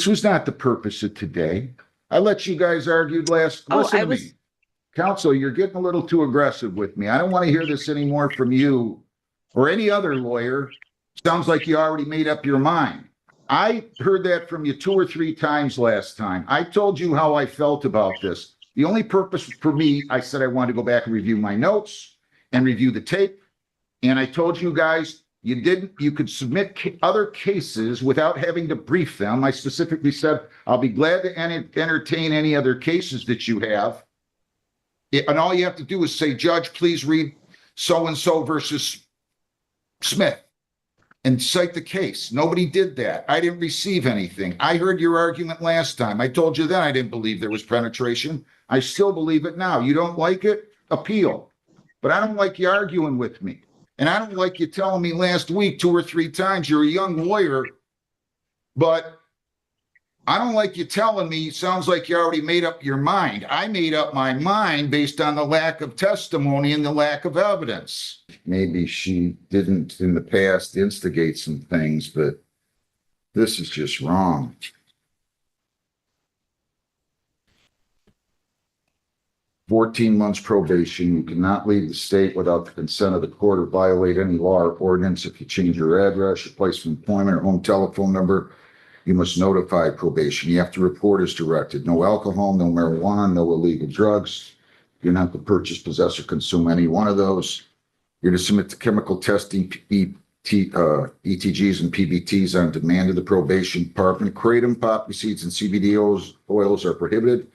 This was not the purpose of today. I let you guys argue last. Oh, Listen I to was- me. Counsel, you're getting a little too aggressive with me. I don't want to hear this anymore from you or any other lawyer. Sounds like you already made up your mind. I heard that from you 2 or 3 times last time. I told you how I felt about this. The only purpose for me, I said I wanted to go back and review my notes and review the tape. And I told you guys you could submit other cases without having to brief them. I specifically said, I'll be glad to entertain any other cases that you have. And all you have to do is say, Judge, please read so-and-so versus Smith and cite the case. Nobody did that. I didn't receive anything. I heard your argument last time. I told you then I didn't believe there was penetration. I still believe it now. You don't like it? Appeal. But I don't like you arguing with me. And I don't like you telling me last week 2 or 3 times you're a young lawyer, but I don't like you telling me, sounds like you already made up your mind. I made up my mind based on the lack of testimony and the lack of evidence. Maybe she didn't in the past instigate some things, but this is just wrong. 14 months probation. You cannot leave the state without the consent of the court or violate any law or ordinance. If you change your address, your place of employment, or home telephone number, you must notify probation. You have to report as directed. No alcohol, no marijuana, no illegal drugs. You're not to purchase, possess, or consume any one of those. You're to submit to chemical testing, ETGs and PBTs on demand of the probation department. Kratom, poppy seeds, and CBD oils are prohibited.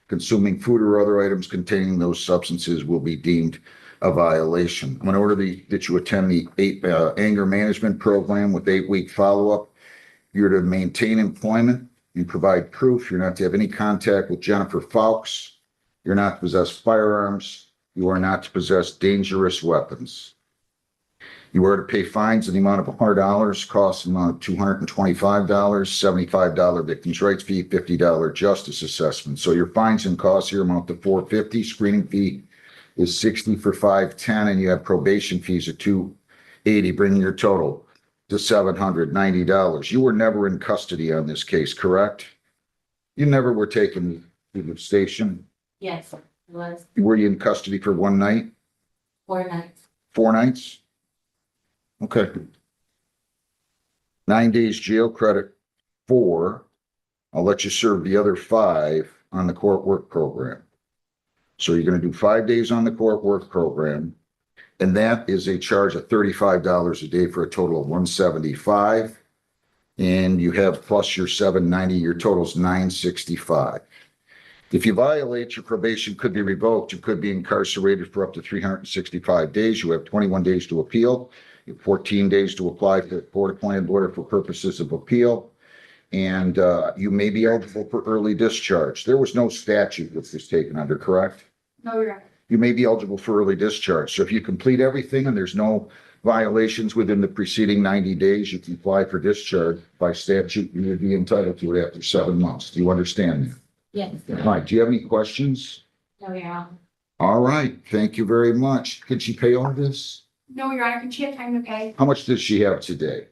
Consuming food or other items containing those substances will be deemed a violation. I'm going to order that you attend the anger management program with 8-week follow-up. You're to maintain employment and provide proof. You're not to have any contact with Jennifer Fawkes. You're not to possess firearms. You are not to possess dangerous weapons. You are to pay fines in the amount of $100, costs in the amount of $225, $75 victims' rights fee, $50 justice assessment. So your fines and costs here amount to $450. Screening fee is $60 for 510, and you have probation fees of $280, bringing your total to $790. You were never in custody on this case, correct? You never were taken to the station? Yes, it was Were you in custody for one night? 4 nights. 4 nights? Okay. 9 days jail credit 4. I'll let you serve the other 5 on the court work program. So you're going to do 5 days on the court work program, and that is a charge of $35 a day for a total of $175. And you have plus your $790, your total's $965. If you violate, your probation could be revoked. You could be incarcerated for up to 365 days. You have 21 days to appeal. You have 14 days to apply for the court-appointed lawyer for purposes of appeal. And you may be eligible for early discharge. There was no statute that was taken under, correct? No, you're right. You may be eligible for early discharge. So if you complete everything and there's no violations within the preceding 90 days, you can apply for discharge. By statute, you would be entitled to it after 7 months. Do you understand that? Yes. All right. Do you have any questions? No, Your Honor. All right. Thank you very much. Could she pay all this? No, Your Honor, can she have time to pay? How much does she have today?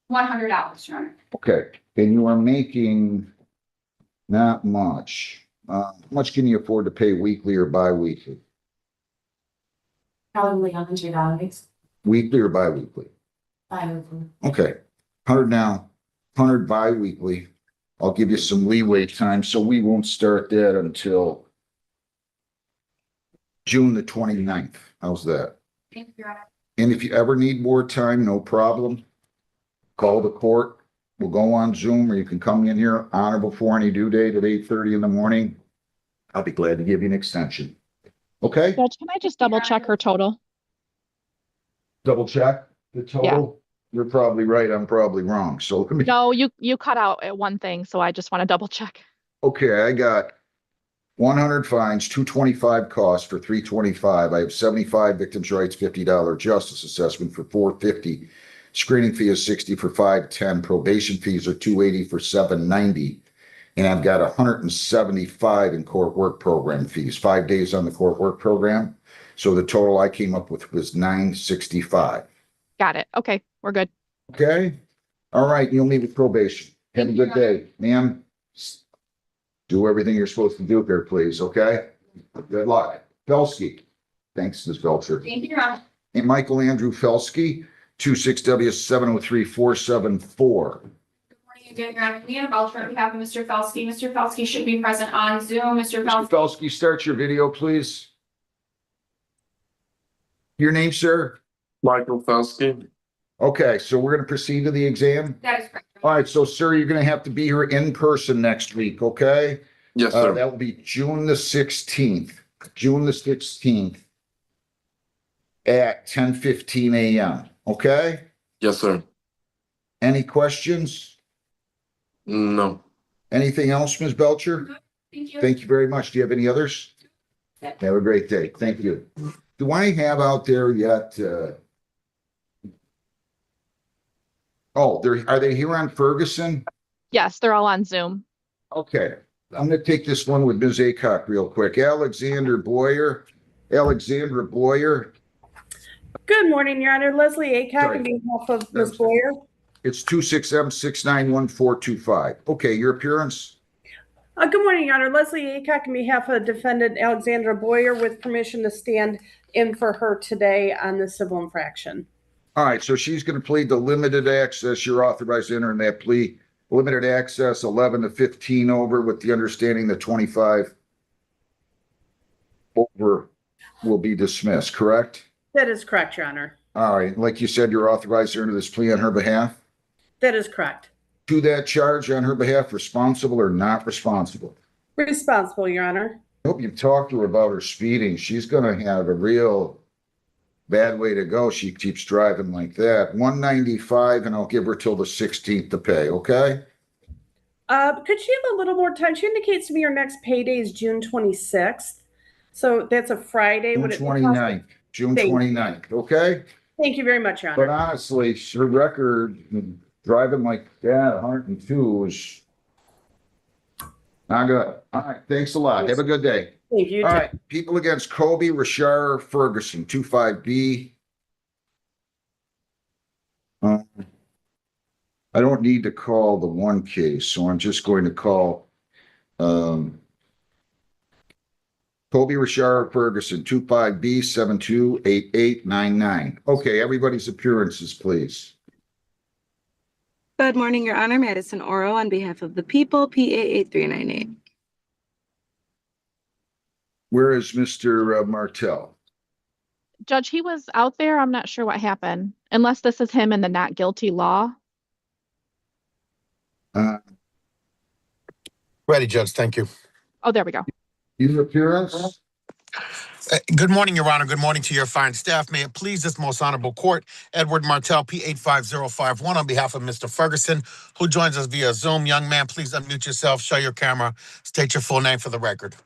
$100, Your Honor. Okay. And you are making not much. How much can you afford to pay weekly or bi-weekly? Probably $100. Weekly or bi-weekly? Okay. 100 now, 100 bi-weekly. I'll give you some leeway time, so we won't start that until June the 29th. How's that? Thank you, Your Honor. And if you ever need more time, no problem. Call the court. We'll go on Zoom, or you can come in here on or before any due date at 8:30 in the morning. I'll be glad to give you an extension. Okay? Judge, can I just double check her total? Double check the total. You're probably right. I'm probably wrong. So let me. No, you cut out at one thing, so I just want to double check. Okay, I got 100 fines, 225 costs for 325. I have 75 victims' rights, $50 justice assessment for 450. Screening fee is 60 for 510. Probation fees are 280 for 790. And I've got 175 in court work program fees, 5 days on the court work program. So the total I came up with was 965. Got it. Okay, we're good. Okay. All right, you'll meet with probation. Have a good day, ma'am. Do everything you're supposed to do here, please, okay? Good luck. Felsky. Thanks, Ms. Belcher. Thank you, Your Honor. And Michael Andrew Felsky, 26W703474. Good morning again, Your Honor. Leanna Belcher on behalf of Mr. Felsky. Mr. Felsky should be present on Zoom. Mr. Mr. Felsky. Felsky, start your video, please. Your name, sir? Michael Felsky. Okay, so we're gonna proceed to the exam. That is correct. All right, so sir, you're gonna have to be here in person next week, okay? Yes, sir. That will be June the 16th, June the 16th at 10:15 a.m., okay? Yes, sir. Any questions? No. Anything else, Ms. Belcher? Thank you. Thank you very much. Do you have any others? Yep. Have a great day. Thank you. Do I have out there yet, oh, are they here on Ferguson? Yes, they're all on Zoom. Okay, I'm gonna take this one with Ms. Aycock real quick. Alexandra Boyer. Good morning, Your Honor. Leslie Aycock Sorry. on behalf of Ms. Boyer. It's 26M691425. Okay, your appearance? Good morning, Your Honor. Leslie Aycock on behalf of defendant Alexandra Boyer with permission to stand in for her today on the civil infraction. All right, so she's gonna plead the limited access. You're authorized to enter in that plea. Limited access, 11 to 15 over, with the understanding that 25 over will be dismissed, correct? That is correct, Your Honor. All right, like you said, you're authorized to enter this plea on her behalf. That is correct. To that charge on her behalf, responsible or not responsible? Responsible, Your Honor. I hope you've talked to her about her speeding. She's gonna have a real bad way to go. She keeps driving like that. 195, and I'll give her till the 16th to pay, okay? Could she have a little more time? She indicates to me her next payday is June 26th. So that's a Friday. June Would it be 29th, June Thank you. 29th, okay? Thank you very much, Your But Honor. honestly, her record, driving like that, 102 is not good. All right, thanks a lot. Have a good day. Thank you. All right, people against Kobe Rashar Ferguson, 25B. I don't need to call the one case, so I'm just going to call Kobe Rashar Ferguson, 25B 728899. Okay, everybody's appearances, please. Good morning, Your Honor. Madison Oro on behalf of the people, PA 8398. Where is Mr. Martell? Judge, he was out there. I'm not sure what happened, unless this is him in the not guilty law. Ready, Judge. Thank you. Oh, there we go. Your appearance? Good morning, Your Honor. Good morning to your fine staff. May it please this most honorable court, Edward Martell, P85051, on behalf of Mr. Ferguson, who joins us via Zoom. Young man, please unmute yourself, show your camera, state your full name for the record.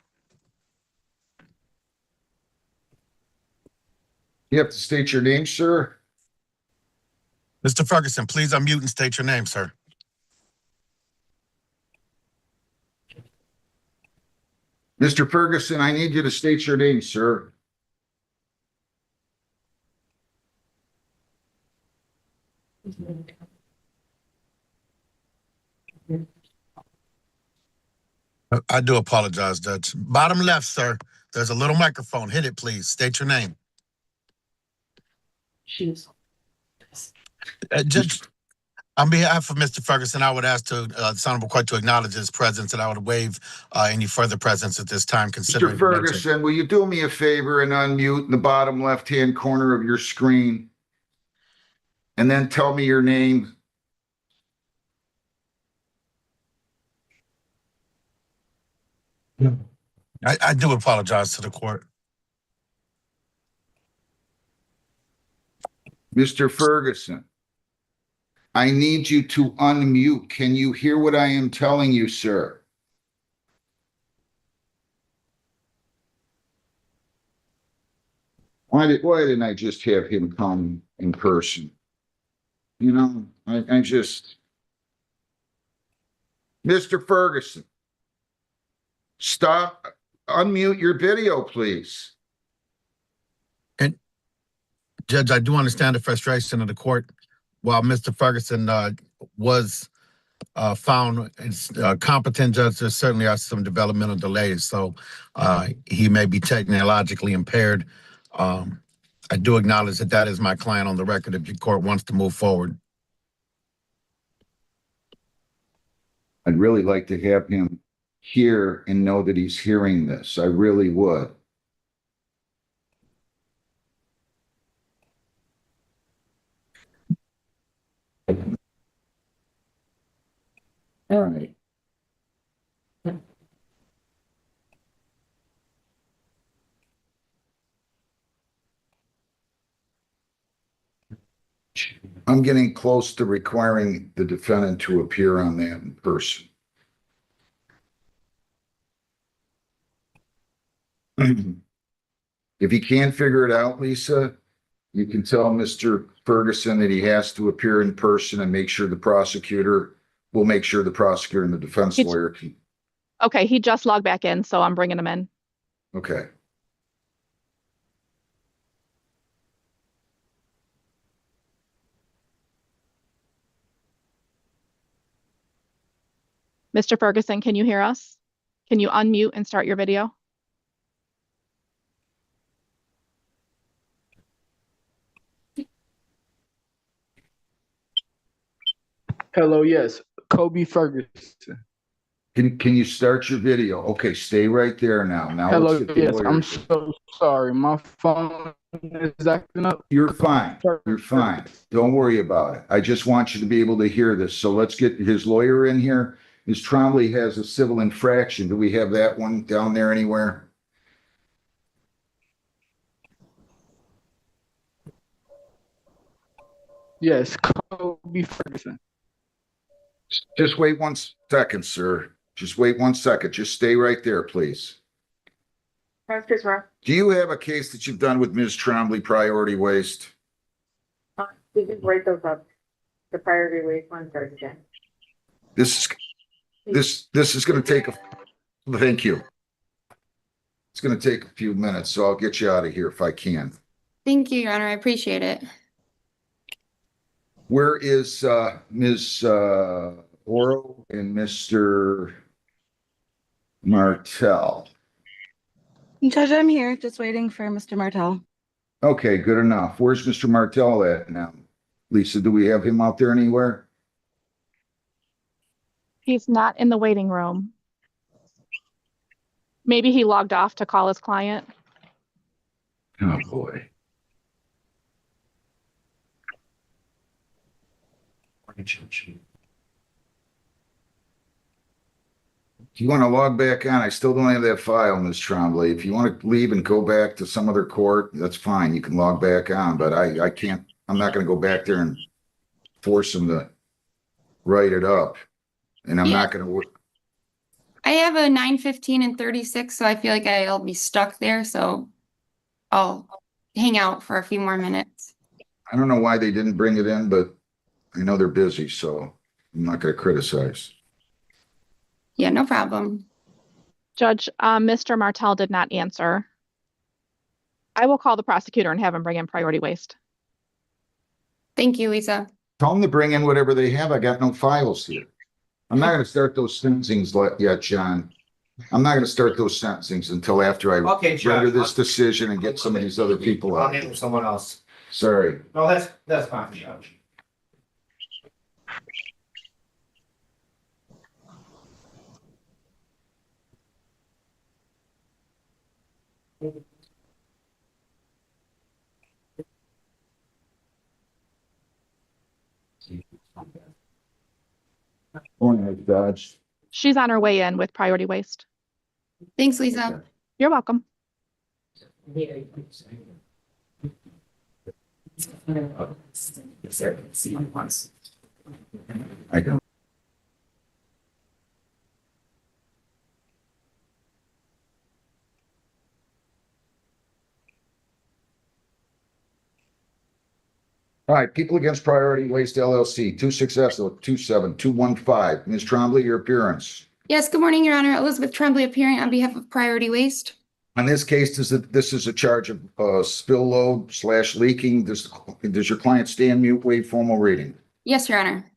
You have to state your name, sir. Mr. Ferguson, please unmute and state your name, sir. Mr. Ferguson, I need you to state your name, sir. I do apologize, Judge. Bottom left, sir. There's a little microphone. Hit it, please. State your name. Judge, on behalf of Mr. Ferguson, I would ask the honorable court to acknowledge his presence, and I would waive any further presence at this time. Considering Mr. Ferguson, will you do me a favor and unmute in the bottom left-hand corner of your screen? And then tell me your name. I do apologize to the court. Mr. Ferguson, I need you to unmute. Can you hear what I am telling you, sir? Why didn't I just have him come in person? You know, I just... Mr. Ferguson, stop, unmute your video, please. Judge, I do understand the frustration of the court. While Mr. Ferguson was found competent judge. There certainly are some developmental delays, so he may be technologically impaired. I do acknowledge that that is my client on the record if your court wants to move forward. I'd really like to have him hear and know that he's hearing this. I really would. All right. I'm getting close to requiring the defendant to appear on that in person. If he can't figure it out, Lisa, you can tell Mr. Ferguson that he has to appear in person and make sure the prosecutor will make sure the prosecutor and the defense It's- lawyer can. Okay, he just logged back in, so I'm bringing him in. Okay. Mr. Ferguson, can you hear us? Can you unmute and start your video? Hello, yes, Kobe Ferguson. Can you start your video? Okay, stay right there now. Now Hello, let's get the yes, I'm lawyers. so sorry. My phone is acting up. You're fine. You're fine. Don't worry about it. I just want you to be able to hear this. So let's get his lawyer in here. Ms. Trombley has a civil infraction. Do we have that one down there anywhere? Yes, Kobe Ferguson. Just wait 1 second, sir. Just wait 1 second. Just stay right there, please. Do you have a case that you've done with Ms. Trombley, priority waste? We can write those up. The priority waste ones are Jen. This is gonna take thank you. It's gonna take a few minutes, so I'll get you out of here if I can. Thank you, Your Honor. I appreciate it. Where is Ms. Oro and Mr. Martell? Judge, I'm here, just waiting for Mr. Martell. Okay, good enough. Where's Mr. Martell at now? Lisa, do we have him out there anywhere? He's not in the waiting room. Maybe he logged off to call his client. Oh, boy. If you want to log back on, I still don't have that file, Ms. Trombley. If you want to leave and go back to some other court, that's fine. You can log back on, but I can't, I'm not going to go back there and force him to write it up. And I'm not going to. I have a 9:15 and 36, so I feel like I'll be stuck there. So I'll hang out for a few more minutes. I don't know why they didn't bring it in, but I know they're busy, so I'm not going to criticize. Yeah, no problem. Judge, Mr. Martell did not answer. I will call the prosecutor and have him bring in priority waste. Thank you, Lisa. Tell them to bring in whatever they have. I got no files here. I'm not going to start those sentencings yet, John. I'm not going to start those sentencings until after I Okay, Judge. render this decision and get some of these other people I'll out. handle someone else. Sorry. No, that's fine, Judge. Morning, Dodge. She's on her way in with priority waste. Thanks, Lisa. You're welcome. I don't. All right, People Against Priority Waste LLC, 26027-215. Ms. Trombley, your appearance. Yes, good morning, Your Honor. Elizabeth Tremblay appearing on behalf of Priority Waste. On this case, this is a charge of spill load / leaking. Does your client stand mute, waive formal reading? Yes, Your Honor.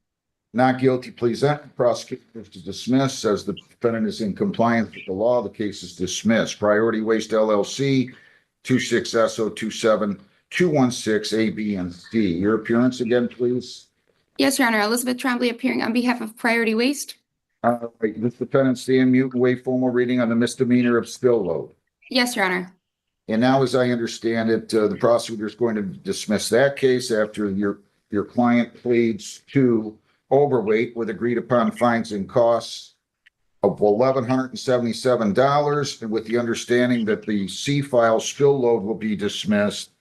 Not guilty, please enter. Prosecutor moves to dismiss. Says the defendant is in compliance with the law. The case is dismissed. Priority Waste LLC, 26SO27216 A, B, and C. Your appearance again, please. Yes, Your Honor. Elizabeth Tremblay appearing on behalf of Priority Waste. Right, this defendant stand mute and waive formal reading on the misdemeanor of spill load. Yes, Your Honor. And now, as I understand it, the prosecutor is going to dismiss that case after your client pleads to overweight with agreed upon fines and costs of $1,177, and with the understanding that the C file spill load will be dismissed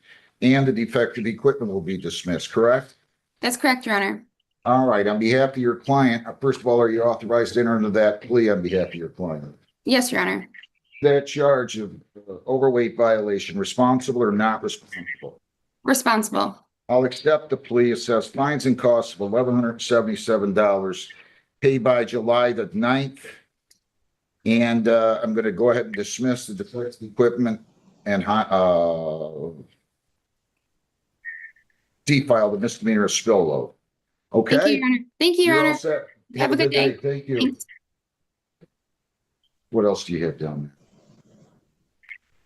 and the defective equipment will be dismissed, correct? That's correct, Your Honor. All right, on behalf of your client, first of all, are you authorized to enter into that plea on behalf of your client? Yes, Your Honor. That charge of overweight violation, responsible or not responsible? Responsible. I'll accept the plea, assess fines and costs of $1,177 paid by July the 9th. And I'm going to go ahead and dismiss the defective equipment and D-file the misdemeanor of spill load. Okay? Thank you, Your Honor. Thank you, Your You're all Honor. set. Have a good day. Thank you. Thanks. What else do you have down there?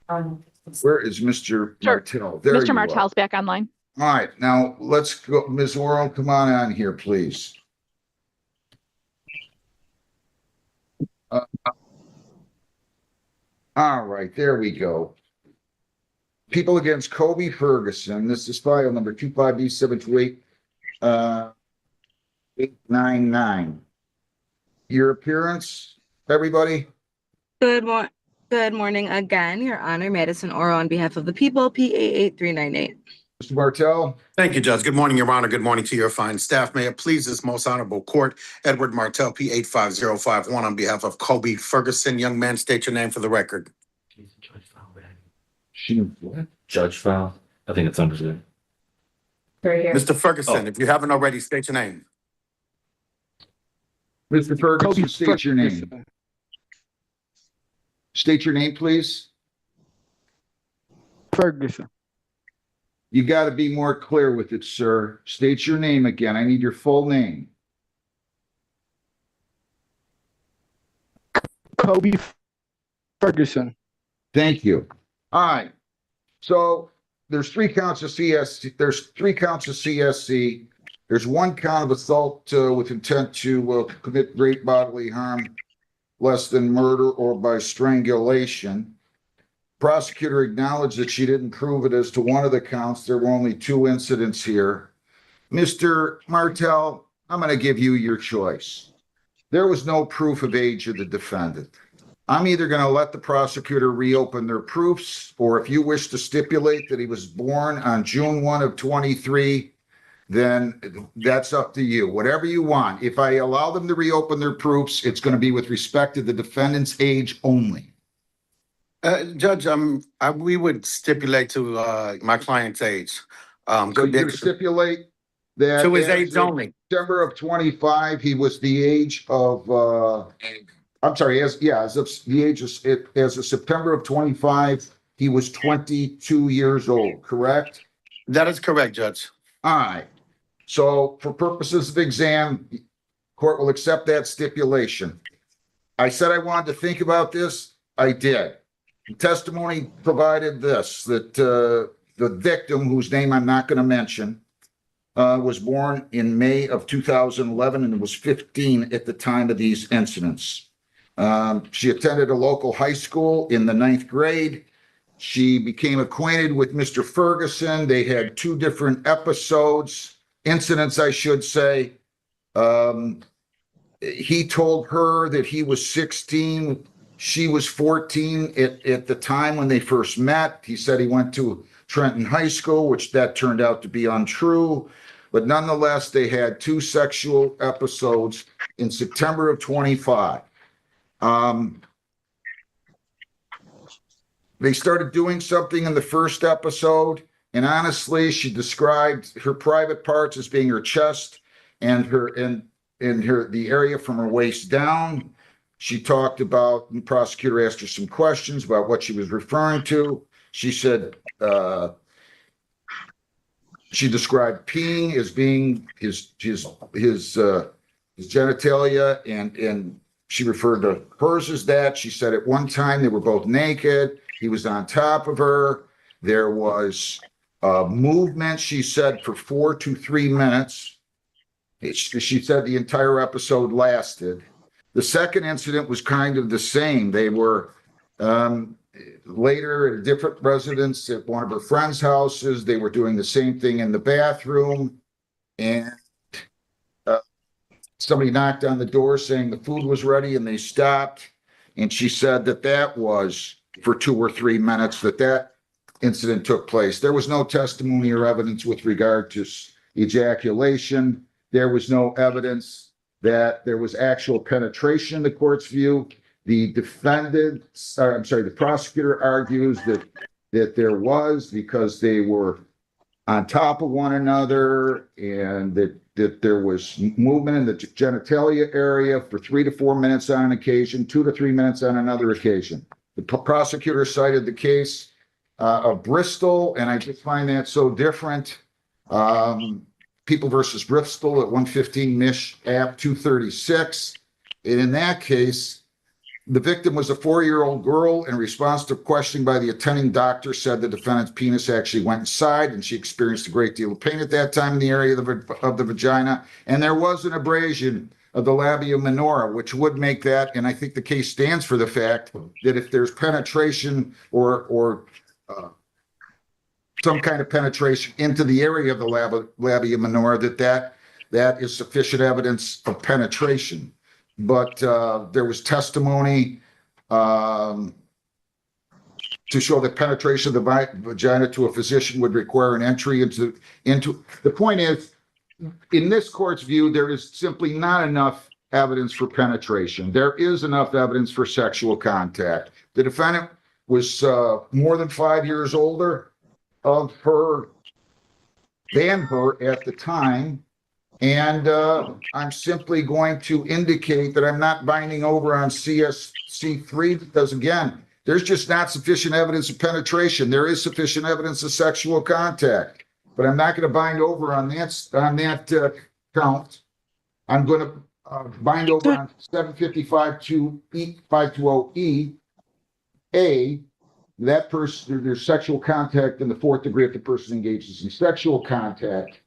Um, Where is Mr. Sure. Martell? There you Mr. are. Martell's back online. All right, now let's go. Ms. Worrell, come on here, please. All right, there we go. People against Kobe Ferguson. This is file number 25B728 899. Your appearance, everybody? Good morning again, Your Honor. Madison Oro on behalf of the people, PA 8398. Mr. Martell? Thank you, Judge. Good morning, Your Honor. Good morning to your fine staff. May it please this most honorable court, Edward Martell, P 85051, on behalf of Kobe Ferguson. Young man, state your name for the record. Judge file. I think it's under there. right here. Mr. Ferguson, if you haven't already, state your name. Mr. Ferguson, Kobe state your name. Ferguson. State your name, please. Ferguson. You got to be more clear with it, sir. State your name again. I need your full name. Kobe Ferguson. Thank you. All right. So there's 3 counts of CSC. There's 3 counts of CSC. There's 1 count of assault with intent to commit great bodily harm, less than murder or by strangulation. Prosecutor acknowledged that she didn't prove it as to one of the counts. There were only 2 incidents here. Mr. Martell, I'm going to give you your choice. There was no proof of age of the defendant. I'm either going to let the prosecutor reopen their proofs, or if you wish to stipulate that he was born on June 1 of 23, then that's up to you. Whatever you want. If I allow them to reopen their proofs, it's going to be with respect to the defendant's age only. Judge, we would stipulate to my client's age. So you're going to stipulate that To his as age of only. September of 25, he was the age of, I'm sorry, as of September of 25, he was 22 years old, correct? That is correct, Judge. All right. So for purposes of exam, court will accept that stipulation. I said I wanted to think about this. I did. The testimony provided this, that the victim, whose name I'm not going to mention, was born in May of 2011 and was 15 at the time of these incidents. She attended a local high school in the 9th grade. She became acquainted with Mr. Ferguson. They had 2 different incidents, I should say. He told her that he was 16. She was 14 at the time when they first met. He said he went to Trenton High School, which that turned out to be untrue. But nonetheless, they had 2 sexual episodes in September of 25. They started doing something in the first episode, and honestly, she described her private parts as being her chest and the area from her waist down. She talked about, the prosecutor asked her some questions about what she was referring to. She said, she described peeing as being his his genitalia, and she referred to hers as that. She said at one time they were both naked. He was on top of her. There was movement, she said, for 4 to 3 minutes. She said the entire episode lasted. The second incident was kind of the same. They were later at a different residence at one of her friends' houses. They were doing the same thing in the bathroom. And somebody knocked on the door saying the food was ready, and they stopped. And she said that that was for 2 or 3 minutes that incident took place. There was no testimony or evidence with regard to ejaculation. There was no evidence that there was actual penetration in the court's view. The prosecutor argues that there was, because they were on top of one another, and that there was movement in the genitalia area for 3 to 4 minutes on an occasion, 2 to 3 minutes on another occasion. The prosecutor cited the case of Bristol, and I just find that so different. People versus Bristol at 115 Mish App 236. And in that case, the victim was a 4-year-old girl. In response to questioning by the attending doctor, said the defendant's penis actually went inside, and she experienced a great deal of pain at that time in the area of the vagina. And there was an abrasion of the labia minora, which would make that, and I think the case stands for the fact that if there's penetration or some kind of penetration into the area of the labia minora, that is sufficient evidence of penetration. But there was testimony to show that penetration of the vagina to a physician would require an entry into. The point is, in this court's view, there is simply not enough evidence for penetration. There is enough evidence for sexual contact. The defendant was more than 5 years older than her at the time. And I'm simply going to indicate that I'm not binding over on CSC3 because, again, there's just not sufficient evidence of penetration. There is sufficient evidence of sexual contact, but I'm not going to bind over on that count. I'm going to bind over on 755-520E. That person, there's sexual contact in the 4th degree if the person engages in sexual contact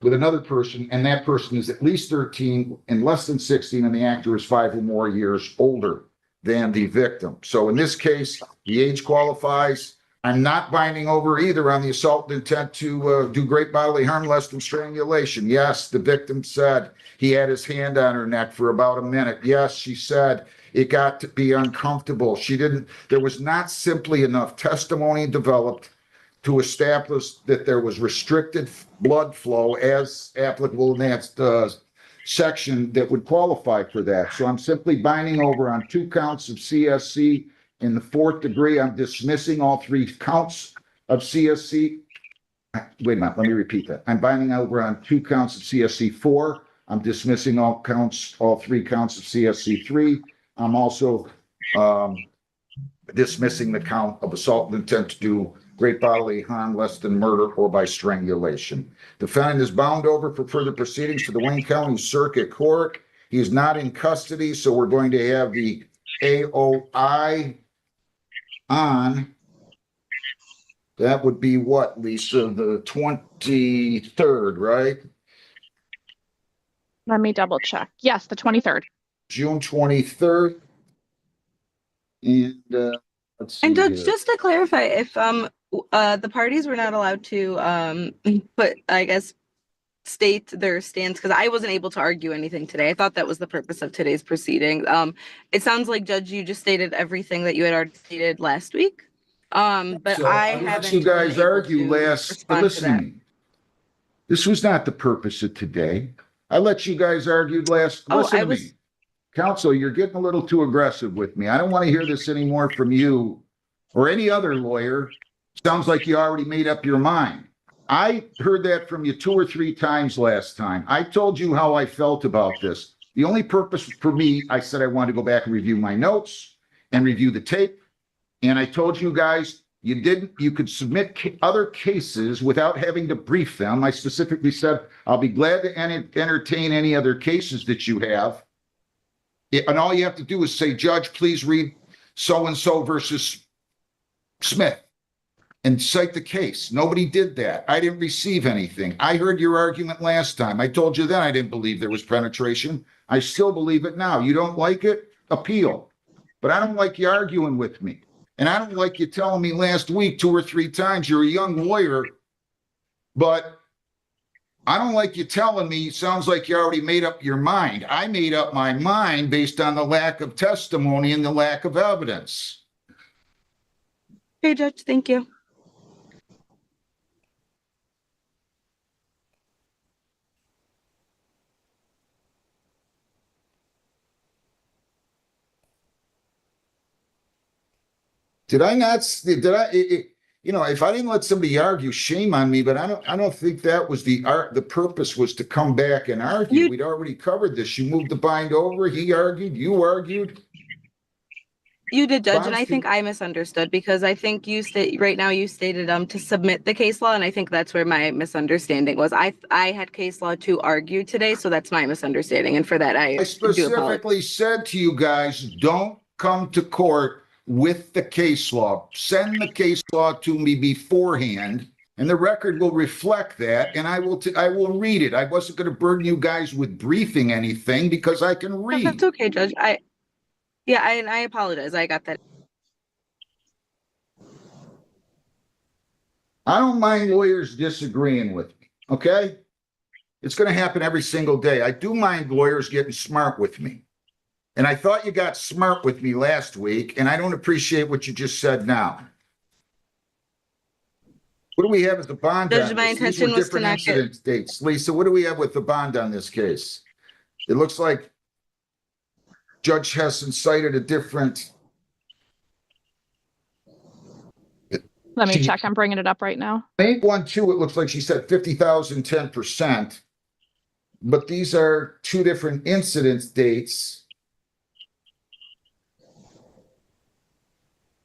with another person, and that person is at least 13 and less than 16, and the actor is 5 or more years older than the victim. So in this case, the age qualifies. I'm not binding over either on the assault with intent to do great bodily harm less than strangulation. Yes, the victim said he had his hand on her neck for about a minute. Yes, she said it got to be uncomfortable. There was not simply enough testimony developed to establish that there was restricted blood flow as applicable in that section that would qualify for that. So I'm simply binding over on 2 counts of CSC in the 4th degree. I'm dismissing all 3 counts of CSC. Wait a minute, let me repeat that. I'm binding over on 2 counts of CSC 4. I'm dismissing all 3 counts of CSC 3. I'm also dismissing the count of assault with intent to do great bodily harm less than murder or by strangulation. Defendant is bound over for further proceedings to the Wayne County Circuit Court. He is not in custody, so we're going to have the AOI on. That would be what, Lisa? The 23rd, right? Let me double check. Yes, the 23rd. June 23rd. And let's see. And Judge, here. just to clarify, if the parties were not allowed to state their stance, because I wasn't able to argue anything today. I thought that was the purpose of today's proceedings. It sounds like, Judge, you just stated everything that you had already stated last week. But So I let haven't. you guys been able argue to last. respond to Listen to that. me. This was not the purpose of today. I let you guys argue last. Oh, Listen I to was- me. Counsel, you're getting a little too aggressive with me. I don't want to hear this anymore from you or any other lawyer. Sounds like you already made up your mind. I heard that from you 2 or 3 times last time. I told you how I felt about this. The only purpose for me, I said I wanted to go back and review my notes and review the tape. And I told you guys You could submit other cases without having to brief them. I specifically said, I'll be glad to entertain any other cases that you have. And all you have to do is say, Judge, please read so-and-so versus Smith and cite the case. Nobody did that. I didn't receive anything. I heard your argument last time. I told you then I didn't believe there was penetration. I still believe it now. You don't like it? Appeal. But I don't like you arguing with me. And I don't like you telling me last week 2 or 3 times you're a young lawyer, but I don't like you telling me it sounds like you already made up your mind. I made up my mind based on the lack of testimony and the lack of evidence. Okay, Judge, thank you. Did I not, if I didn't let somebody argue, shame on me, but I don't think that was the purpose was to come back and argue. We'd already covered this. You moved the bind over, he argued, you argued. You did, Judge, and I Bonsky. think I misunderstood because I think you right now you stated to submit the case law, and I think that's where my misunderstanding was. I had case law to argue today, so that's my misunderstanding, and for that I do apologize. Specifically said to you guys, don't come to court with the case law. Send the case law to me beforehand, and the record will reflect that, and I will read it. I wasn't going to burden you guys with briefing anything because I can read. That's okay, Judge. I apologize. I got that. I don't mind lawyers disagreeing with me, okay? It's going to happen every single day. I do mind lawyers getting smart with me. And I thought you got smart with me last week, and I don't appreciate what you just said now. What do we have as the bond Judge, on my this? These intention were was to different not get- incident dates. Lisa, what do we have with the bond on this case? It looks like Judge Hessen cited a different. Let me check. I'm bringing it up right now. 812, it looks like she said 50,000, 10%. But these are 2 different incidence dates.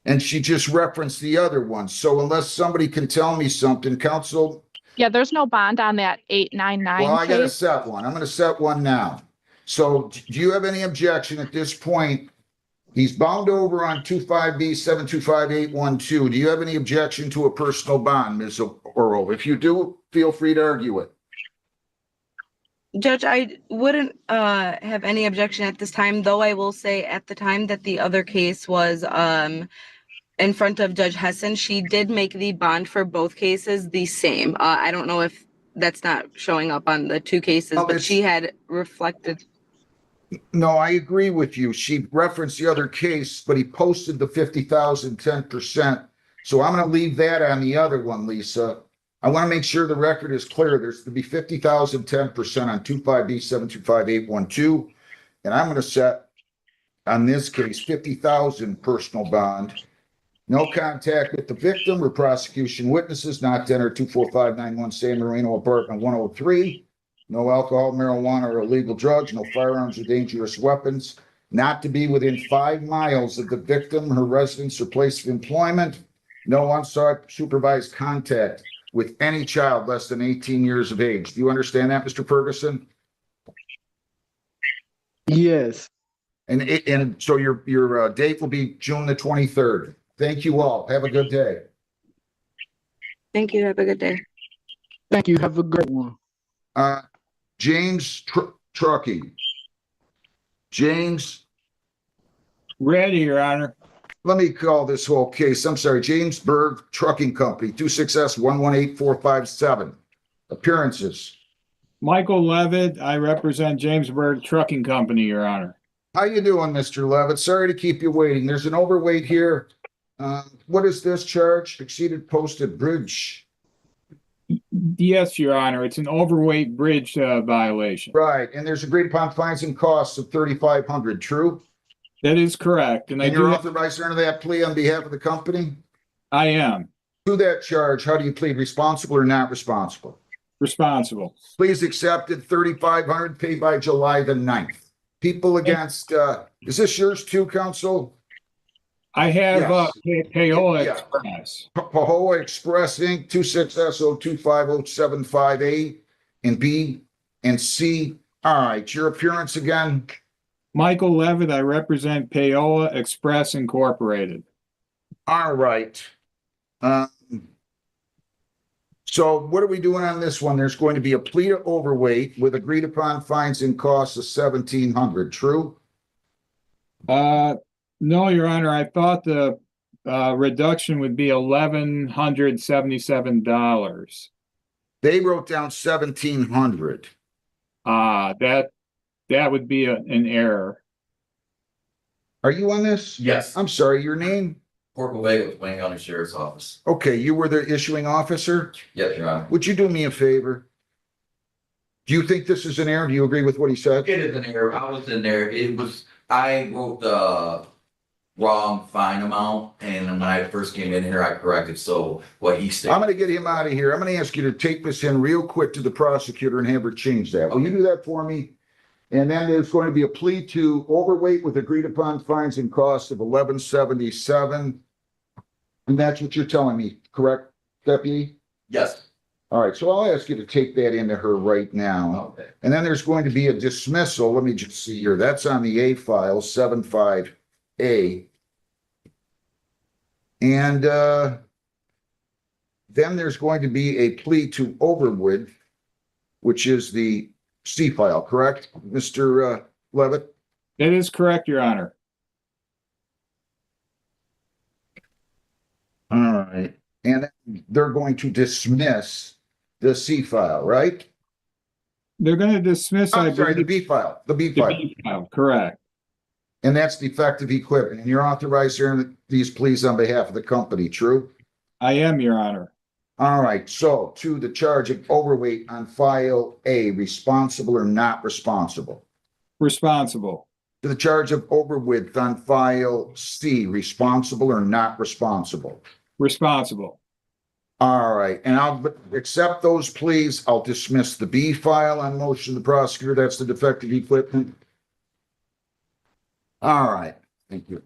And she just referenced the other one. So unless somebody can tell me something, counsel. Yeah, there's no bond on that 899 Well, I got to case. set one. I'm going to set one now. So do you have any objection at this point? He's bound over on 25B 725-812. Do you have any objection to a personal bond, Ms. Oro? If you do, feel free to argue it. Judge, I wouldn't have any objection at this time, though I will say at the time that the other case was in front of Judge Hessen, she did make the bond for both cases the same. I don't know if that's not showing up on the 2 cases, but she had reflected. No, I agree with you. She referenced the other case, but he posted the 50,000, 10%. So I'm going to leave that on the other one, Lisa. I want to make sure the record is clear. There's to be 50,000, 10% on 25B 725-812. And I'm going to set on this case 50,000 personal bond. No contact with the victim or prosecution witnesses, not to enter 24591 San Marino apartment 103. No alcohol, marijuana, or illegal drugs, no firearms or dangerous weapons, not to be within 5 miles of the victim, her residence, or place of employment, no unsought supervised contact with any child less than 18 years of age. Do you understand that, Mr. Ferguson? Yes. And so your date will be June the 23rd. Thank you all. Have a good day. Thank you. Have a good day. Thank you. Have a great one. James Truckee. James. Ready, Your Honor. Let me call this whole case. I'm sorry, James Berg Trucking Company, 26S118457. Appearances. Michael Levitt, I represent Jamesburg Trucking Company, Your Honor. How you doing, Mr. Levitt? Sorry to keep you waiting. There's an overweight here. What is this charge? Exceeded posted bridge. Yes, Your Honor. It's an overweight bridge violation. Right, and there's agreed upon fines and costs of $3,500. True. That is correct. And you're authorized under that plea on behalf of the company? I am. To that charge, how do you plead? Responsible or not responsible? Responsible. Please accepted, $3,500 paid by July the 9th. People against, is this yours too, counsel? I have, Payola Yeah. Express. Pahoa Express Inc., 26SO25075A and B and C. All right, your appearance again? Michael Levitt, I represent Payola Express Incorporated. All right. So what are we doing on this one? There's going to be a plea to overweight with agreed upon fines and costs of $1,700. True? No, Your Honor, I thought the reduction would be $1,177. They wrote down 1,700. That would be an error. Are you on this? Yes. I'm sorry, your name? Corporal Vega with Wayne County Sheriff's Office. Okay, you were the issuing officer? Yes, Your Honor. Would you do me a favor? Do you think this is an error? Do you agree with what he said? It is an error. I was in there. I wrote the wrong fine amount, and when I first came in here, I corrected, so what he I'm stated. going to get him out of here. I'm going to ask you to take this in real quick to the prosecutor and have her change that. Will you do that for me? And then there's going to be a plea to overweight with agreed upon fines and costs of $1,177. And that's what you're telling me, correct, Deputy? Yes. All right, so I'll ask you to take that into her right now. Okay. And then there's going to be a dismissal. Let me just see here. That's on the A file, 75A. And then there's going to be a plea to overweight, which is the C file, correct, Mr. Levitt? That is correct, Your Honor. All right. And they're going to dismiss the C file, right? They're going to dismiss, I I'm sorry, the believe, B file, the B the file. B file, correct. And that's defective equipment. And you're authorized hearing these pleas on behalf of the company, true? I am, Your Honor. All right, so to the charge of overweight on file A, responsible or not responsible? Responsible. To the charge of overweight on file C, responsible or not responsible? Responsible. All right, and I'll accept those pleas. I'll dismiss the B file on motion of the prosecutor. That's the defective equipment. All right, thank you.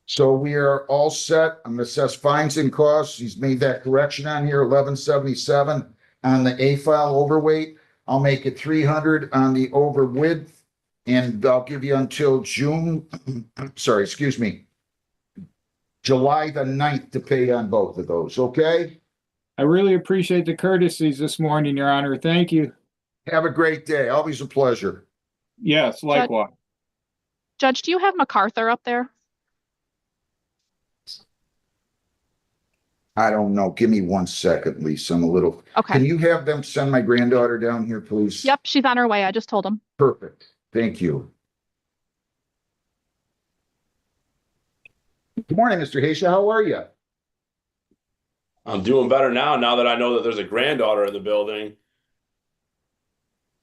So we are all set. I'm gonna assess fines and costs. He's made that correction on here, 1177 on the A file overweight. I'll make it 300 on the over width, and I'll give you until July the 9th to pay on both of those, okay? I really appreciate the courtesies this morning, Your Honor. Thank you. Have a great day. Always a pleasure. Yes, likewise. Judge, do you have MacArthur up there? I don't know. Give me 1 second, Lisa. I'm a little. Okay. Can you have them send my granddaughter down here, please? Yep, she's on her way. I just told him. Perfect. Thank you. Good morning, Mr. Haysha. How are you? I'm doing better now that I know that there's a granddaughter in the building.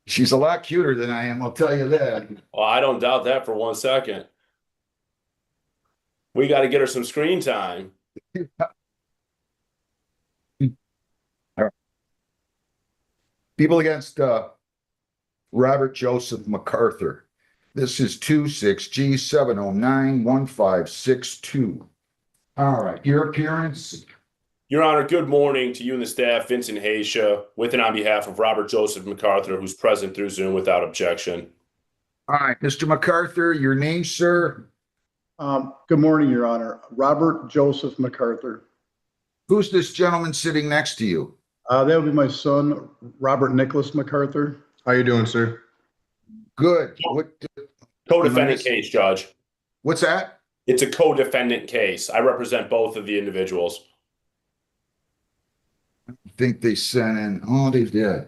She's a lot cuter than I am, I'll tell you that. Well, I don't doubt that for 1 second. We got to get her some screen time. All right. People against Robert Joseph MacArthur. This is 26G7091562. All right, your appearance. Your Honor, good morning to you and the staff. Vincent Haysha, with and on behalf of Robert Joseph MacArthur, who's present through Zoom without objection. All right, Mr. MacArthur, your name, sir? Good morning, Your Honor. Robert Joseph MacArthur. Who's this gentleman sitting next to you? That would be my son, Robert Nicholas MacArthur. How you doing, sir? Good. What? Co-defendant case, Judge. What's that? It's a co-defendant case. I represent both of the individuals. I think they sent in. Oh, they did.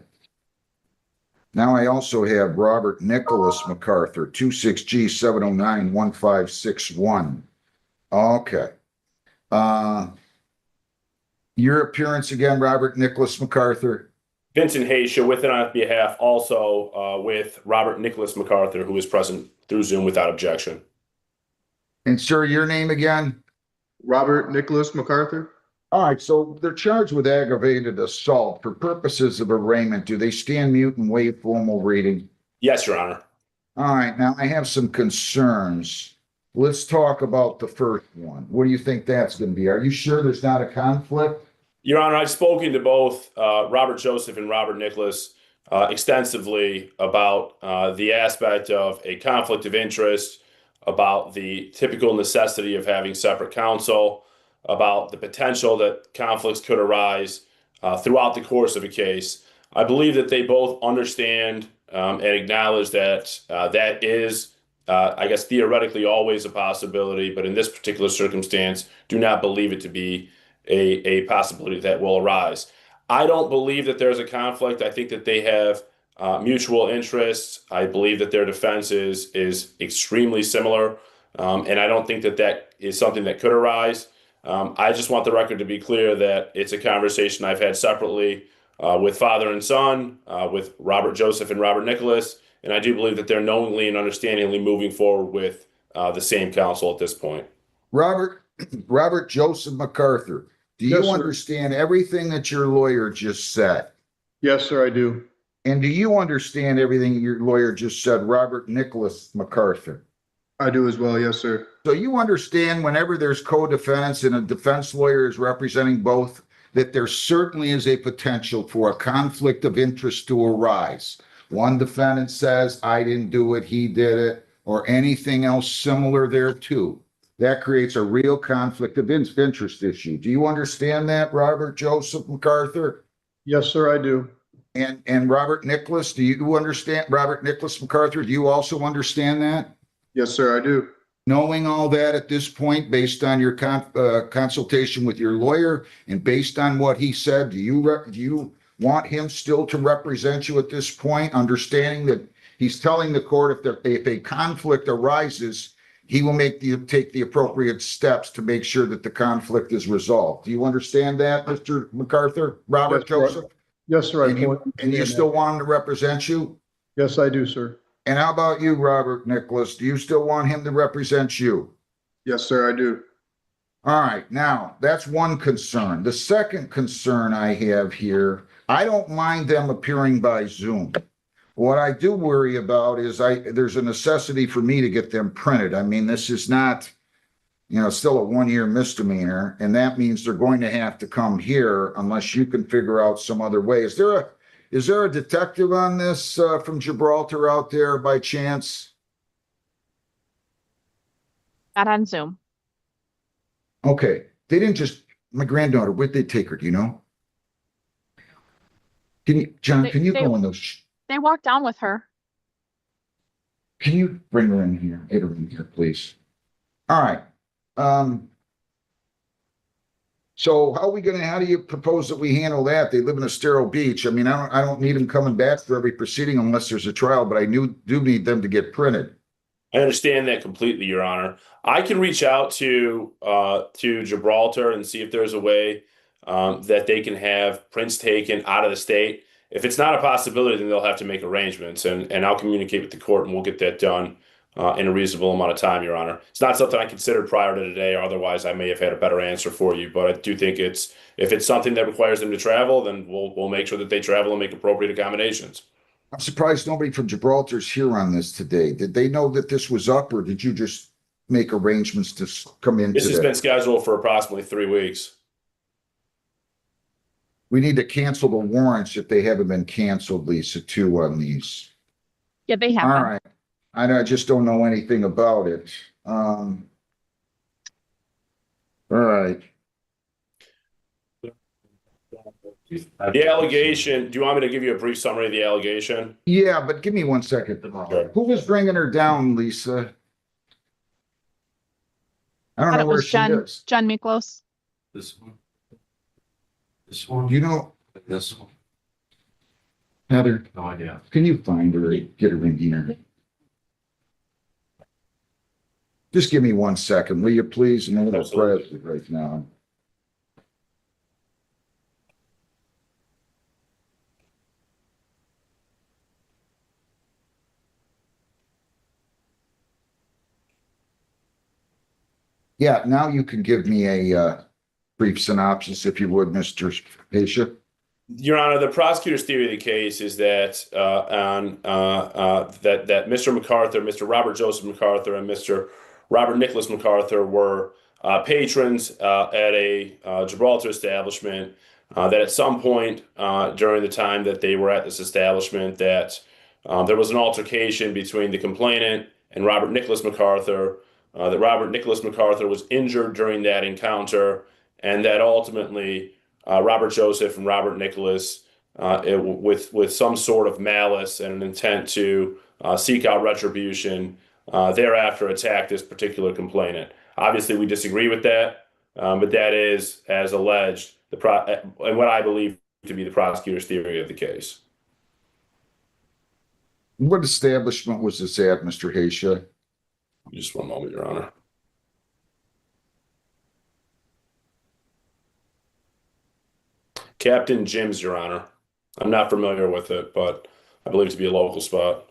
Now I also have Robert Nicholas MacArthur, 26G7091561. Okay. Your appearance again, Robert Nicholas MacArthur. Vincent Haysha, with and on behalf also with Robert Nicholas MacArthur, who is present through Zoom without objection. And sir, your name again? Robert Nicholas MacArthur. All right, so they're charged with aggravated assault for purposes of arraignment. Do they stand mute and waive formal reading? Yes, Your Honor. All right, now I have some concerns. Let's talk about the first one. What do you think that's going to be? Are you sure there's not a conflict? Your Honor, I've spoken to both Robert Joseph and Robert Nicholas extensively about the aspect of a conflict of interest, about the typical necessity of having separate counsel, about the potential that conflicts could arise throughout the course of a case. I believe that they both understand and acknowledge that that is, I guess, theoretically always a possibility, but in this particular circumstance, do not believe it to be a possibility that will arise. I don't believe that there's a conflict. I think that they have mutual interests. I believe that their defense is extremely similar, and I don't think that that is something that could arise. I just want the record to be clear that it's a conversation I've had separately with father and son, with Robert Joseph and Robert Nicholas, and I do believe that they're knowingly and understandingly moving forward with the same counsel at this point. Robert Joseph MacArthur, do you understand everything that your lawyer just said? Yes, sir, I do. And do you understand everything your lawyer just said, Robert Nicholas MacArthur? I do as well. Yes, sir. So you understand whenever there's co-defendants and a defense lawyer is representing both, that there certainly is a potential for a conflict of interest to arise. One defendant says, I didn't do it, he did it, or anything else similar thereto. That creates a real conflict of interest issue. Do you understand that, Robert Joseph MacArthur? Yes, sir, I do. And Robert Nicholas, do you understand? Robert Nicholas MacArthur, do you also understand that? Yes, sir, I do. Knowing all that at this point, based on your consultation with your lawyer and based on what he said, do you want him still to represent you at this point, understanding that he's telling the court if a conflict arises, he will take the appropriate steps to make sure that the conflict is resolved. Do you understand that, Mr. MacArthur? Robert Joseph? Yes, sir. And you still want him to represent you? Yes, I do, sir. And how about you, Robert Nicholas? Do you still want him to represent you? Yes, sir, I do. All right. Now, that's one concern. The second concern I have here, I don't mind them appearing by Zoom. What I do worry about is there's a necessity for me to get them printed. I mean, this is not, still a 1-year misdemeanor, and that means they're going to have to come here unless you can figure out some other way. Is there a detective on this from Gibraltar out there by chance? Not on Zoom. Okay. They didn't my granddaughter, where'd they take her? Do you know? John, can you go in those? They walked down with her. Can you bring her in here? Get her in here, please. All right. So how do you propose that we handle that? They live in Estero Beach. I mean, I don't need them coming back for every proceeding unless there's a trial, but I do need them to get printed. I understand that completely, Your Honor. I can reach out to Gibraltar and see if there's a way that they can have prints taken out of the state. If it's not a possibility, then they'll have to make arrangements, and I'll communicate with the court, and we'll get that done in a reasonable amount of time, Your Honor. It's not something I considered prior to today, or otherwise I may have had a better answer for you. But I do think if it's something that requires them to travel, then we'll make sure that they travel and make appropriate accommodations. I'm surprised nobody from Gibraltar's here on this today. Did they know that this was up, or did you just make arrangements to come in This today? has been scheduled for approximately 3 weeks. We need to cancel the warrants if they haven't been canceled, Lisa, too, on these. Yeah, they have. All right. I just don't know anything about it. All right. The allegation, do you want me to give you a brief summary of the allegation? Yeah, but give me 1 second. Sure. Who was bringing her down, Lisa? I don't Thought know it where was she is. John Miklos. This one. This one. You know, This one. Heather, No idea. can you find her and get her in here? Just give me 1 second, will you please? I'm a little Absolutely. pressed right now. Yeah, now you can give me a brief synopsis, if you would, Mr. Haysha. Your Honor, the prosecutor's theory of the case is that that Mr. MacArthur, Mr. Robert Joseph MacArthur, and Mr. Robert Nicholas MacArthur were patrons at a Gibraltar establishment. That at some point during the time that they were at this establishment, that there was an altercation between the complainant and Robert Nicholas MacArthur. That Robert Nicholas MacArthur was injured during that encounter, and that ultimately Robert Joseph and Robert Nicholas, with some sort of malice and an intent to seek out retribution, thereafter attacked this particular complainant. Obviously, we disagree with that, but that is, as alleged, and what I believe to be the prosecutor's theory of the case. What establishment was this at, Mr. Haysha? Just one moment, Your Honor. Captain Jim's, Your Honor. I'm not familiar with it, but I believe it to be a local spot.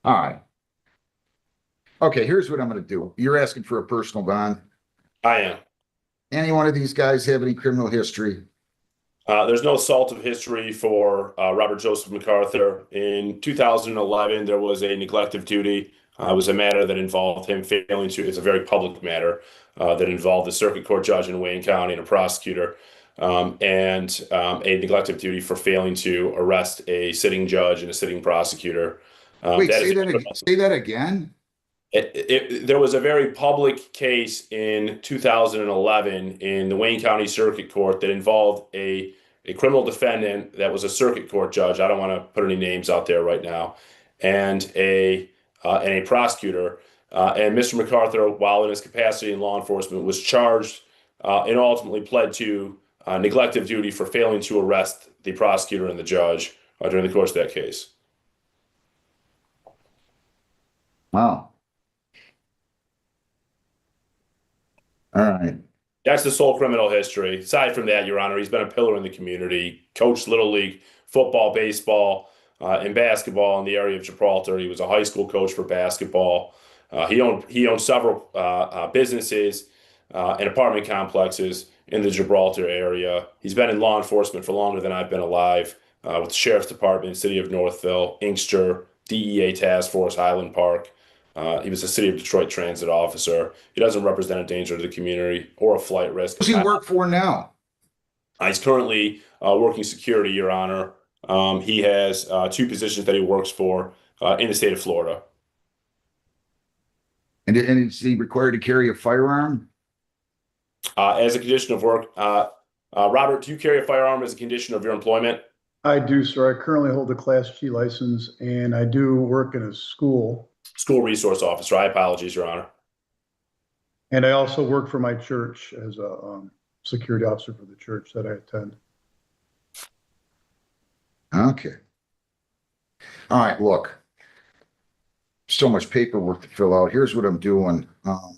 All right. Okay, here's what I'm going to do. You're asking for a personal bond. I am. Any one of these guys have any criminal history? There's no assaultive history for Robert Joseph MacArthur. In 2011, there was a neglect of duty. It was a matter that involved him failing to, it's a very public matter that involved a circuit court judge in Wayne County and a prosecutor, and a neglect of duty for failing to arrest a sitting judge and a sitting prosecutor. Wait, say that again? There was a very public case in 2011 in the Wayne County Circuit Court that involved a criminal defendant that was a circuit court judge. I don't want to put any names out there right now, and a prosecutor. And Mr. MacArthur, while in his capacity in law enforcement, was charged and ultimately pled to neglect of duty for failing to arrest the prosecutor and the judge during the course of that case. Wow. All right. That's the sole criminal history. Aside from that, Your Honor, he's been a pillar in the community, coached Little League football, baseball, and basketball in the area of Gibraltar. He was a high school coach for basketball. He owned several businesses and apartment complexes in the Gibraltar area. He's been in law enforcement for longer than I've been alive, with the Sheriff's Department, City of Northville, Inkster, DEA Task Force, Highland Park. He was a City of Detroit transit officer. He doesn't represent a danger to the community or a flight risk. What's he work for now? He's currently working security, Your Honor. He has two positions that he works for in the state of Florida. And is he required to carry a firearm? As a condition of work, Robert, do you carry a firearm as a condition of your employment? I do, sir. I currently hold a Class G license, and I do work in a school. School resource officer. I apologize, Your Honor. And I also work for my church as a security officer for the church that I attend. Okay. All right, look. So much paperwork to fill out. Here's what I'm doing. I'm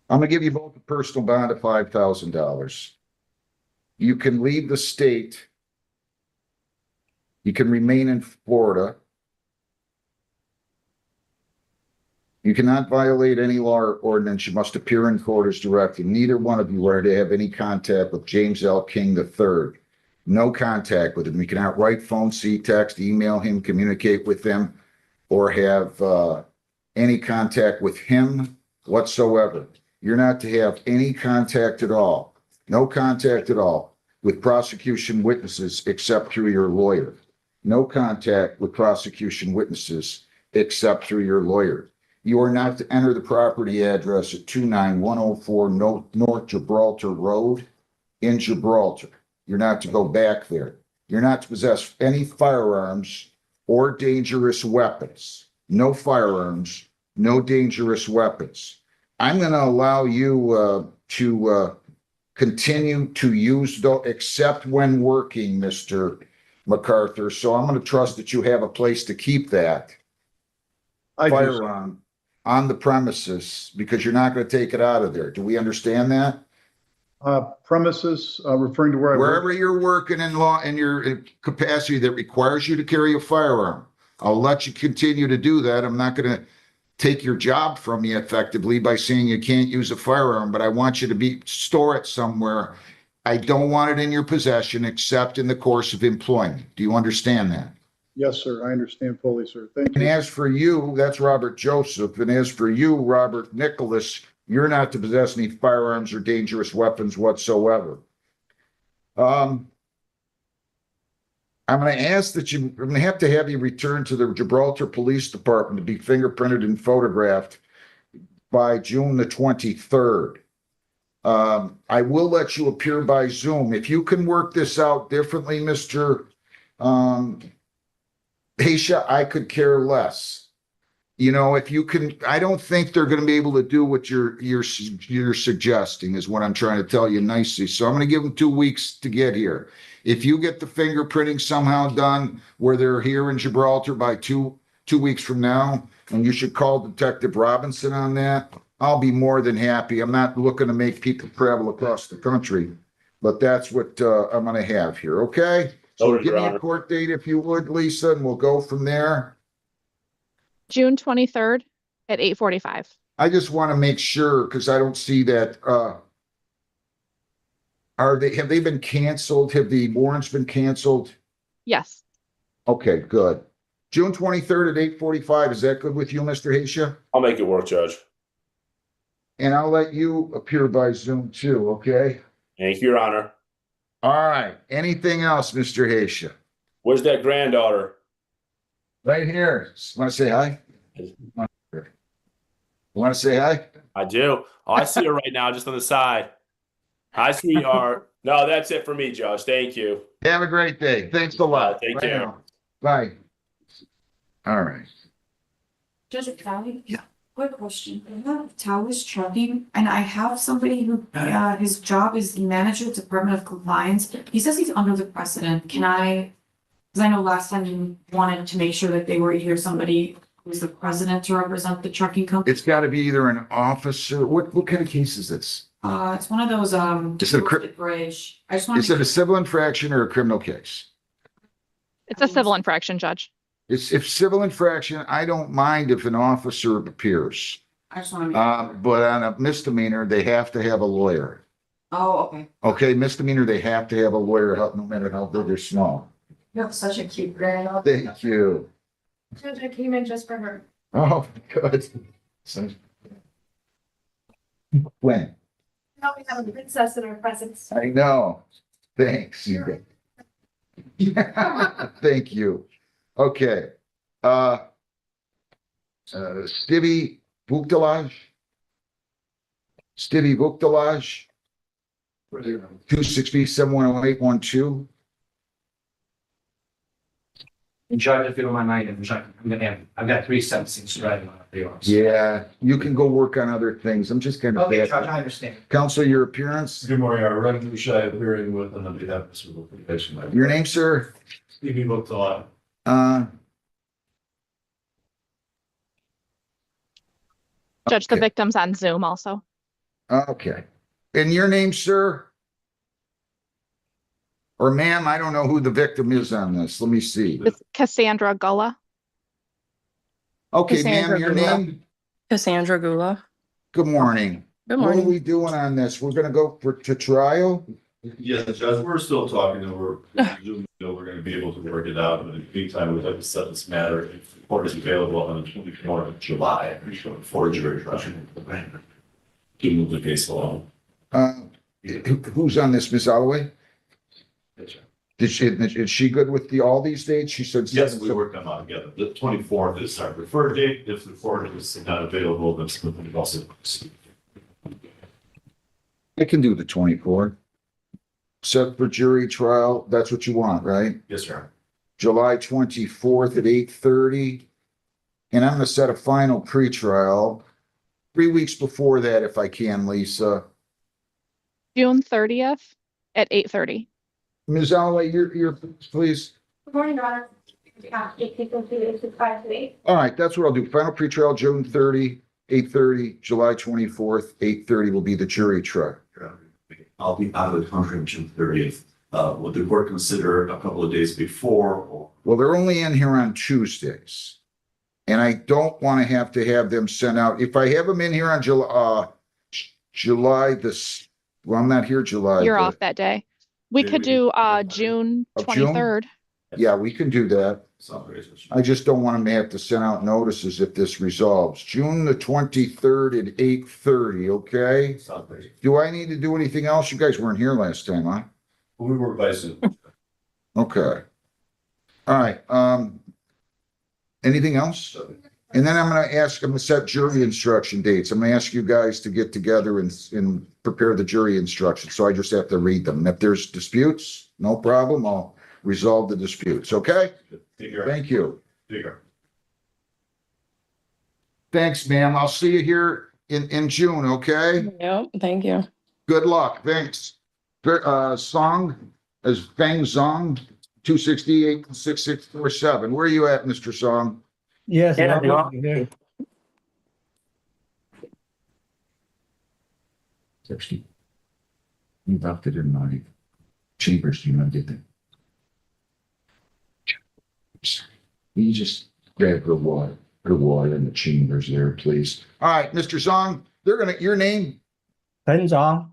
going to give you both a personal bond of $5,000. You can leave the state. You can remain in Florida. You cannot violate any law or ordinance. You must appear in court as directed. Neither one of you are to have any contact with James L. King III. No contact with him. You cannot write, phone, see, text, email him, communicate with him, or have any contact with him whatsoever. You're not to have any contact at all. No contact at all with prosecution witnesses except through your lawyer. No contact with prosecution witnesses except through your lawyer. You are not to enter the property address at 29104 North Gibraltar Road in Gibraltar. You're not to go back there. You're not to possess any firearms or dangerous weapons. No firearms, no dangerous weapons. I'm going to allow you to continue to use those, except when working, Mr. MacArthur. So I'm going to trust that you have a place to keep that firearm on the premises, because you're not going to take it out of there. Do we understand that? Premises, referring to where I work. Wherever you're working in law, in your capacity that requires you to carry a firearm. I'll let you continue to do that. I'm not gonna take your job from you effectively by saying you can't use a firearm, but I want you to store it somewhere. I don't want it in your possession except in the course of employment. Do you understand that? Yes, sir. I understand fully, sir. Thank And you. as for you, that's Robert Joseph. And as for you, Robert Nicholas, you're not to possess any firearms or dangerous weapons whatsoever. I'm going to ask that I'm going to have you return to the Gibraltar Police Department to be fingerprinted and photographed by June the 23rd. I will let you appear by Zoom. If you can work this out differently, Mr. Haysha, I could care less. You know, if you can, I don't think they're going to be able to do what you're suggesting is what I'm trying to tell you nicely. So I'm going to give them 2 weeks to get here. If you get the fingerprinting somehow done where they're here in Gibraltar by two weeks from now, and you should call Detective Robinson on that, I'll be more than happy. I'm not looking to make people travel across the country, but that's what I'm going to have here. Okay. So Noted, give Your me a Honor. court date if you would, Lisa, and we'll go from there. June 23rd at 8:45. I just want to make sure because I don't see that. Have they been canceled? Have the warrants been canceled? Yes. Okay, good. June 23rd at 8:45. Is that good with you, Mr. Haysha? I'll make it work, Judge. And I'll let you appear by Zoom too, okay? Thank you, Your Honor. All right. Anything else, Mr. Haysha? Where's that granddaughter? Right here. Want to say hi? Want to say hi? I do. Oh, I see her right now, just on the side. Hi, sweetheart. No, that's it for me, Judge. Thank you. Have a great day. Thanks a lot. Take Bye care. now. Bye. All right. Judge McNally? Yeah. Quick question. I have Towers Trucking and I have somebody who, his job is the manager of Department of Compliance. He says he's under the precedent. Because I know last time you wanted to make sure that they were either somebody who's the president to represent the trucking company. It's got to be either an officer. What kind of case is this? It's one of those, Is it a roasted bridge. I just want Is to it a civil infraction or a criminal case? It's a civil infraction, Judge. If civil infraction, I don't mind if an officer appears. I just want to. But on a misdemeanor, they have to have a lawyer. Oh, okay. Okay, misdemeanor, they have to have a lawyer, no matter how big or small. You have such a cute granddaughter. Thank you. Judge, I came in just for her. Oh, good. So- When? Now we have a princess in our presence. I know. Thanks. Thank you. Okay. Stevie Buktalaj. 260-71812. Judge, if you don't mind, I've got 3 sentences right on the Yeah, you can go work on other things. I'm just kind of. Okay, Judge, I understand. Counsel, your appearance. Good morning, our revenue shy appearing with and on behalf of civil litigation. Your name, sir? Stevie looked a lot. Judge, the Okay. victim's on Zoom also. Okay. And your name, sir? Or ma'am, I don't know who the victim is on this. Let me see. It's Cassandra Gullah. Okay, ma'am, Cassandra your Gula. name? Cassandra Gula. Good morning. Good What are morning. we doing on this? We're gonna go to trial? Yeah, Judge, we're still talking and we're presuming that we're gonna be able to work it out, but in the meantime, we'd like to set this matter, if the court is available on the 24th of July, for a jury trial. To move the case along. Who's on this, Ms. Holloway? Is she good with all these dates? She said. Yes, 7, we so- worked them out together. The 24th is our preferred date. If the court is not available, then we can also. I can do the 24th. Set for jury trial. That's what you want, right? Yes, sir. July 24th at 8:30. And I'm gonna set a final pretrial 3 weeks before that if I can, Lisa. June 30th at 8:30. Ms. Holloway, you're, please. Good morning, Your Honor. Yeah, 8:58. All right, that's what I'll do. Final pretrial, June 30, 8:30, July 24th, 8:30 will be the jury trial. I'll be out of the country on June 30th. Would the court consider a couple of days before or? Well, they're only in here on Tuesdays. And I don't want to have them sent out. If I have them in here on July this, well, I'm not here July. You're but- off that day. We could do June Of June? 23rd. Yeah, we can do that. I just don't want them to have to send out notices if this resolves. June the 23rd at 8:30, okay? Do I need to do anything else? You guys weren't here last time, huh? We were by Zoom. Okay. All right, anything else? And then I'm gonna set jury instruction dates. I'm gonna ask you guys to get together and prepare the jury instructions, so I just have to read them. And if there's disputes, no problem, I'll resolve the disputes, okay? Thank you. Thanks, ma'am. I'll see you here in June, okay? Yep, thank you. Good luck, thanks. Song is Feng Zong, 268-6647. Where are you at, Mr. Song? Yes. Yeah, well, yeah. yeah. 60. You left it in my chambers, you know, did that? You just grab her water in the chambers there, please. All right, Mr. Song, your name? Feng Zong.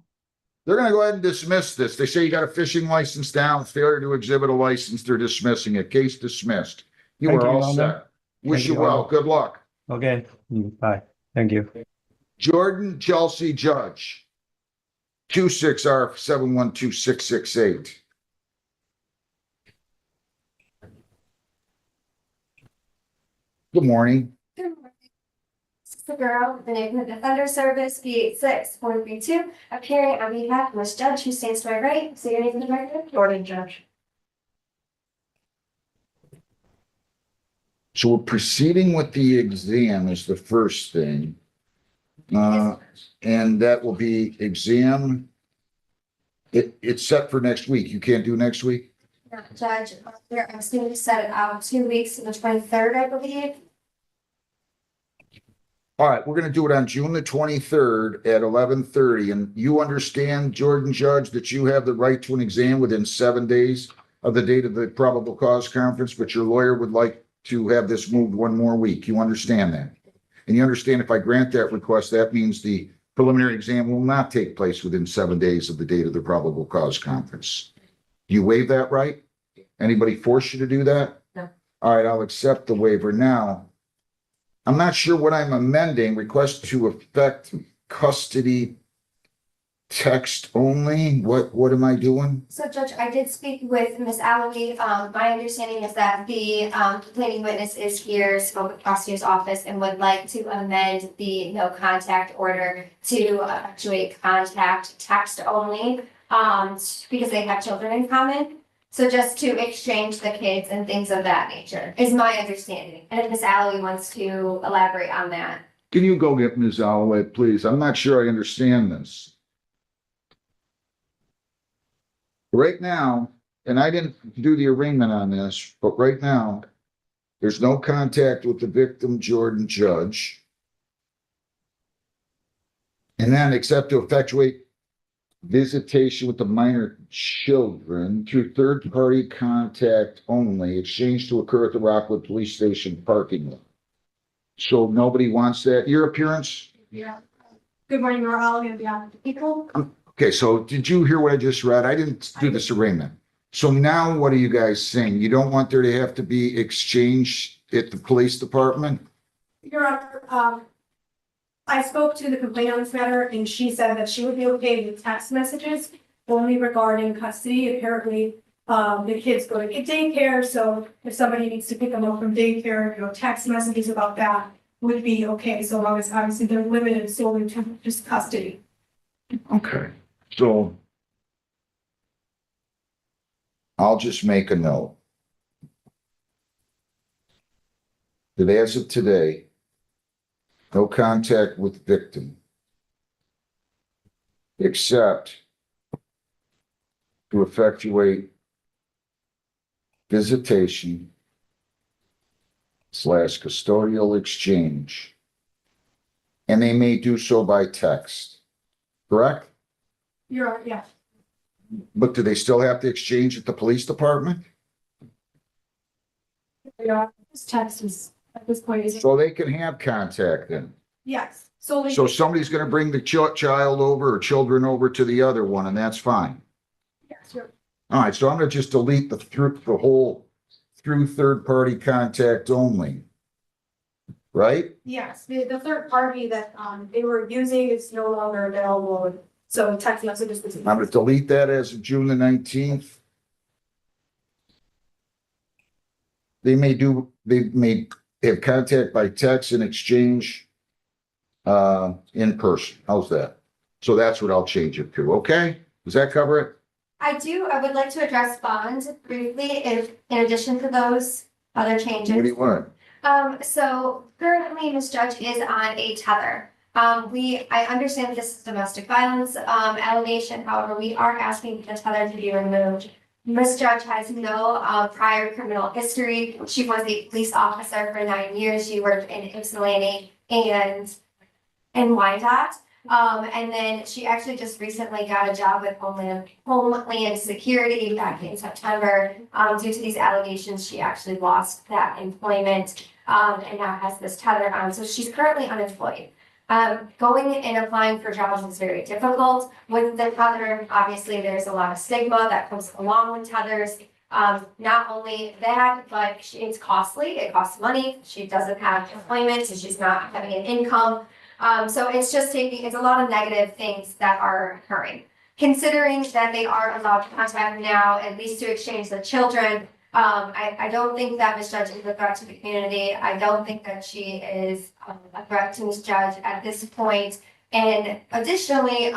They're gonna go ahead and dismiss this. They say you got a fishing license down, failure to exhibit a license, they're dismissing it. Case dismissed. You Thank are you, all Your set. Honor. Wish Thank you you, well. Honor. Good luck. Okay, bye. Thank you. Jordan Chelsea Judge. 26R712668. Good morning. Good morning. This is the girl with the neighborhood defender service, B86-432, appearing on behalf of Ms. Judge, who stands to my right. Say your name in the record. Jordan Judge. So we're proceeding with the exam is the first thing. And that will be exam. It's set for next week. You can't do next week? Not Judge, we're asking to set it out 2 weeks to the 23rd, I believe. All right, we're gonna do it on June the 23rd at 11:30. And you understand, Jordan Judge, that you have the right to an exam within 7 days of the date of the probable cause conference, but your lawyer would like to have this moved 1 more week. You understand that? And you understand if I grant that request, that means the preliminary exam will not take place within 7 days of the date of the probable cause conference. Do you waive that right? Anybody force you to do that? No. All right, I'll accept the waiver. Now, I'm not sure what I'm amending. Request to affect custody text only. What am I doing? So Judge, I did speak with Ms. Alloway. My understanding is that the complaining witness is here, spoke with prosecutor's office and would like to amend the no contact order to effectuate contact text only, because they have children in common. So just to exchange the kids and things of that nature is my understanding. And if Ms. Alloway wants to elaborate on that. Can you go get Ms. Alloway, please? I'm not sure I understand this. Right now, and I didn't do the arraignment on this, but right now, there's no contact with the victim, Jordan Judge. And then except to effectuate visitation with the minor children through third-party contact only, exchange to occur at the Rockwood Police Station parking lot. So nobody wants that. Your appearance? Yeah. Good morning, we're all going to be on the people. Okay, so did you hear what I just read? I didn't do this arraignment. So now what are you guys saying? You don't want there to have to be exchange at the police department? Your Honor, I spoke to the complainant on this matter and she said that she would be okay with text messages only regarding custody. Apparently, the kids go to daycare, so if somebody needs to pick them up from daycare, text messages about that would be okay, so long as obviously they're limited solely to just custody. Okay, so I'll just make a note that as of today, no contact with victim except to effectuate visitation / custodial exchange. And they may do so by text, correct? Your Honor, yeah. But do they still have to exchange at the police department? This text is, at this point, is, So they can have contact then? yes, so. So somebody's gonna bring the child over or children over to the other one, and that's fine. Yes, sure. All right, so I'm gonna just delete the whole through third-party contact only. Right? Yes, the third party that, they were using is no longer available, so text messages. I'm gonna delete that as of June the 19th. They may have contact by text and exchange in person. How's that? So that's what I'll change it to, okay? Does that cover it? I would like to address bonds briefly, if, in addition to those other changes. What do you want? So currently, Ms. Judge is on a tether. I understand this is domestic violence, allegation, however, we are asking the tether to be removed. Ms. Judge has no, prior criminal history. She was a police officer for 9 years. She worked in Ypsilanti and in Wyandotte. And then she actually just recently got a job with Homeland Security back in September. Due to these allegations, she actually lost that employment, and now has this tether on. So she's currently unemployed. Going and applying for jobs is very difficult. With the tether, obviously, there's a lot of stigma that comes along with tethers. Not only that, but it's costly. It costs money. She doesn't have employment, so she's not having an income. So it's a lot of negative things that are occurring. Considering that they are allowed to contact now, at least to exchange the children, I don't think that Ms. Judge is a threat to the community. I don't think that she is a threat to Ms. Judge at this point. And additionally,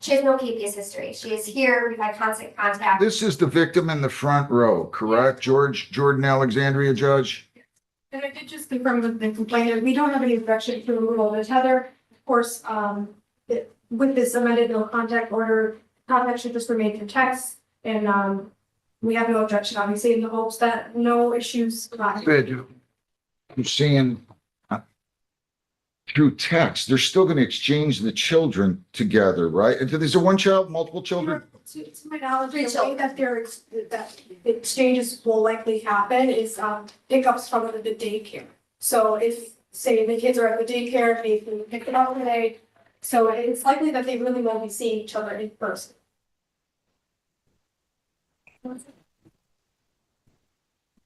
she has no KPS history. She is here. We've had constant contact. This is the victim in the front row, correct? Jordan Alexandria, Judge? And I did just confirm with the complainant, we don't have any objection to removal of the tether. Of course, with this amended no contact order, contact should just remain through text. And we have no objection, obviously, in the hopes that no issues arise. Good. I'm seeing through text, they're still gonna exchange the children together, right? Is there one child, multiple children? To my knowledge, the way that that the exchanges will likely happen is pickups from the daycare. So if, say, the kids are at the daycare, they can pick them up today. So it's likely that they really won't be seeing each other in person.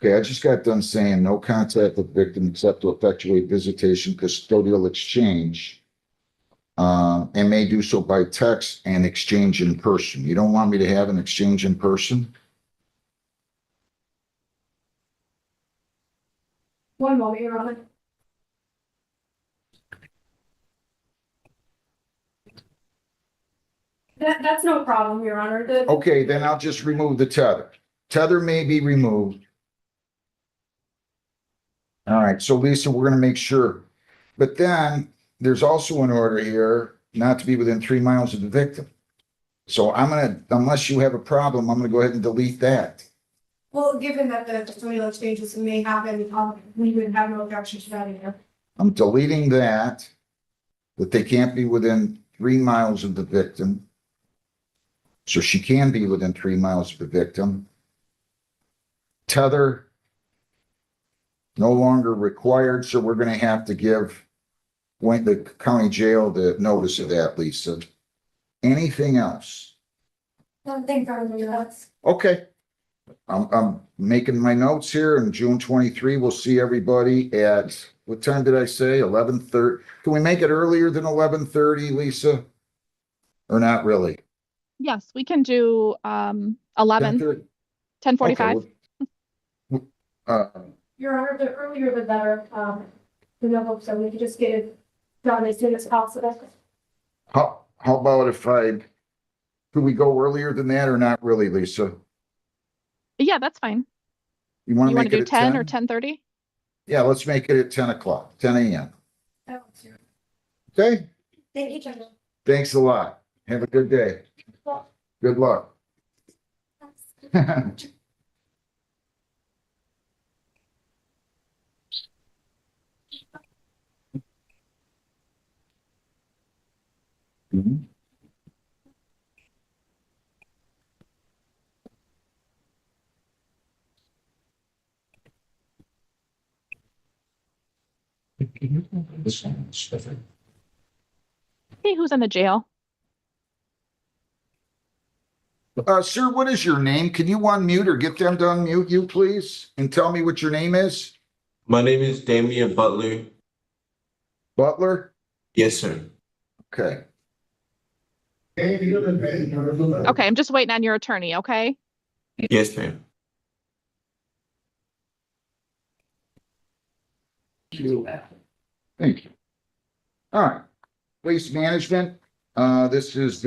Okay, I just got done saying no contact with victim except to effectuate visitation, custodial exchange. And may do so by text and exchange in person. You don't want me to have an exchange in person? One moment, Your Honor. That's no problem, Your Honor. Okay, then I'll just remove the tether. Tether may be removed. All right, so Lisa, we're gonna make sure. But then there's also an order here not to be within 3 miles of the victim. So unless you have a problem, I'm gonna go ahead and delete that. Well, given that the custodial exchanges may happen, we would have no objection to that either. I'm deleting that they can't be within 3 miles of the victim. So she can be within 3 miles of the victim. Tether no longer required, so we're gonna have to give the county jail the notice of that, Lisa. Anything else? Nothing from you, that's. Okay. I'm making my notes here, and June 23, we'll see everybody at, what time did I say? 11:30. Can we make it earlier than 11:30, Lisa? Or not really? Yes, we can do 11, 10:30? 10:45. Okay, Your Honor, the earlier the better, in the hopes that we could just get it done as soon as possible. how about could we go earlier than that or not really, Lisa? Yeah, that's fine. You want You to want make to it do at 10 10? or 10:30? Yeah, let's make it at 10 o'clock, 10 a.m. Okay, Thank you, Judge. thanks a lot. Have a good day. Good luck. Mhm. Hey, who's in the jail? Sir, what is your name? Can you unmute or get them to unmute you, please? And tell me what your name is? My name is Damian Butler. Butler? Yes, sir. Okay. Okay, I'm just waiting on your attorney, okay? Yes, ma'am. Thank you. All right. Waste management. This is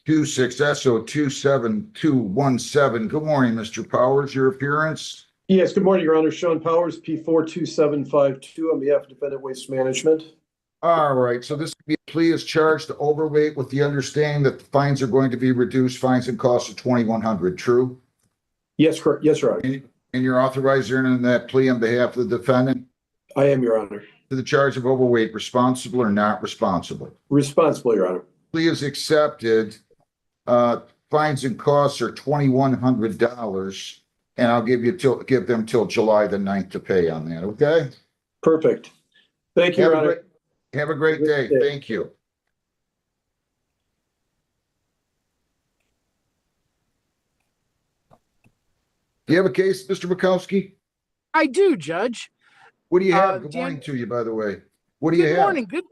26SO27217. Good morning, Mr. Powers. Your appearance? Yes, good morning, Your Honor. Sean Powers, P42752 on behalf of Defendant Waste Management. All right. So this would be a plea is charged to overweight with the understanding that the fines are going to be reduced, fines and costs of $2,100. True? Yes, correct. Yes, Your Honor. And you're authorized in that plea on behalf of the defendant? I am, Your Honor. To the charge of overweight, responsible or not responsible? Responsible, Your Honor. Plea is accepted. Fines and costs are $2,100, and I'll give them till July the 9th to pay on that. Okay. Perfect. Thank you, Your Honor. Have a great day. Thank you. Do you have a case, Mr. Bukowski? I do, Judge. What do you have? Good morning to you, by the way. What do you have? Good morning. Good.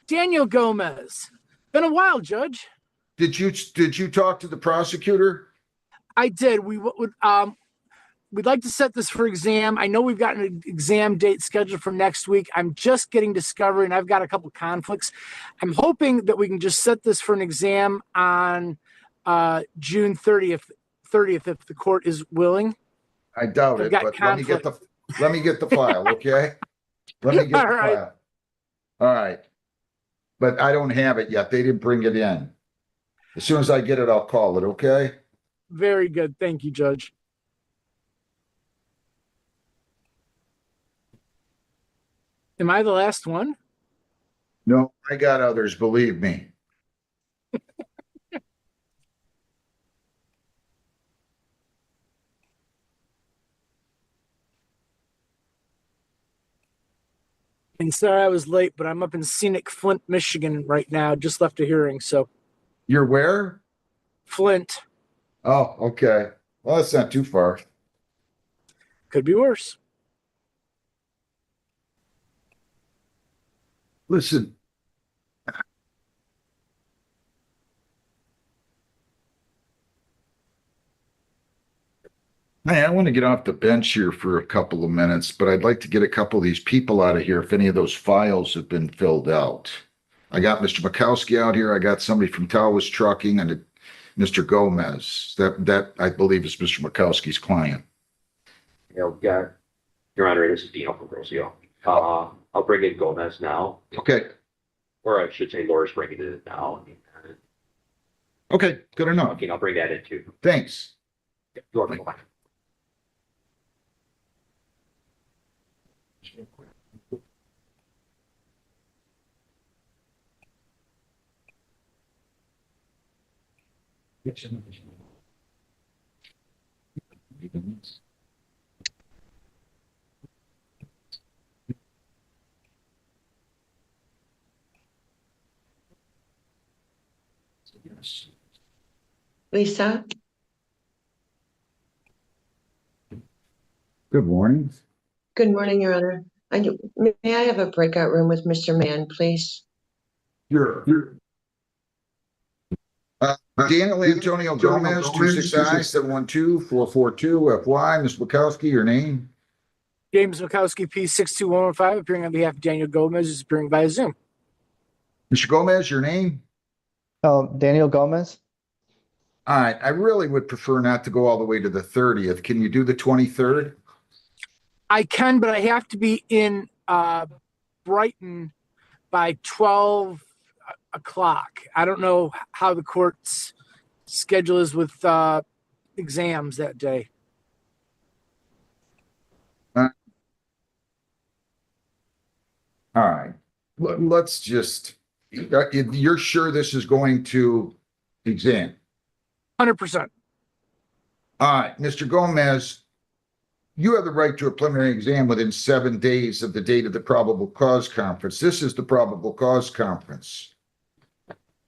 Daniel Gomez. Been a while, Judge. Did you talk to the prosecutor? I did. We'd like to set this for exam. I know we've got an exam date scheduled for next week. I'm just getting discovery, and I've got a couple conflicts. I'm hoping that we can just set this for an exam on June 30th if the court is willing. I doubt it, but let me get the file, okay? Let me get the file. All right. But I don't have it yet. They didn't bring it in. As soon as I get it, I'll call it, okay? Very good. Thank you, Judge. Am I the last one? No, I got others, believe me. And sorry I was late, but I'm up in scenic Flint, Michigan right now. Just left a hearing, so. You're where? Flint. Oh, okay. Well, that's not too far. Could be worse. Listen. Hey, I want to get off the bench here for a couple of minutes, but I'd like to get a couple of these people out of here if any of those files have been filled out. I got Mr. Bukowski out here. I got somebody from Tawas Trucking and Mr. Gomez. That I believe is Mr. Bukowski's client. Your Honor, this is Dino from Rosio. I'll bring in Gomez now. Okay. Or I should say Laura's bringing it in now. Okay, good enough. Okay, I'll bring that in too. Thanks. You're welcome. Lisa? Good morning. Good morning, Your Honor. May I have a breakout room with Mr. Mann, please? Sure. Daniel Antonio Gomez, 269-712-442-FY. Mr. Bukowski, your name? James Mikowski, P62115, appearing on behalf of Daniel Gomez, is appearing via Zoom. Mr. Gomez, your name? Oh, Daniel Gomez. All right. I really would prefer not to go all the way to the 30th. Can you do the 23rd? I can, but I have to be in Brighton by 12 o'clock. I don't know how the court's schedule is with exams that day. All right. Let's just, you're sure this is going to exam? 100%. All right, Mr. Gomez, you have the right to a preliminary exam within 7 days of the date of the probable cause conference. This is the probable cause conference.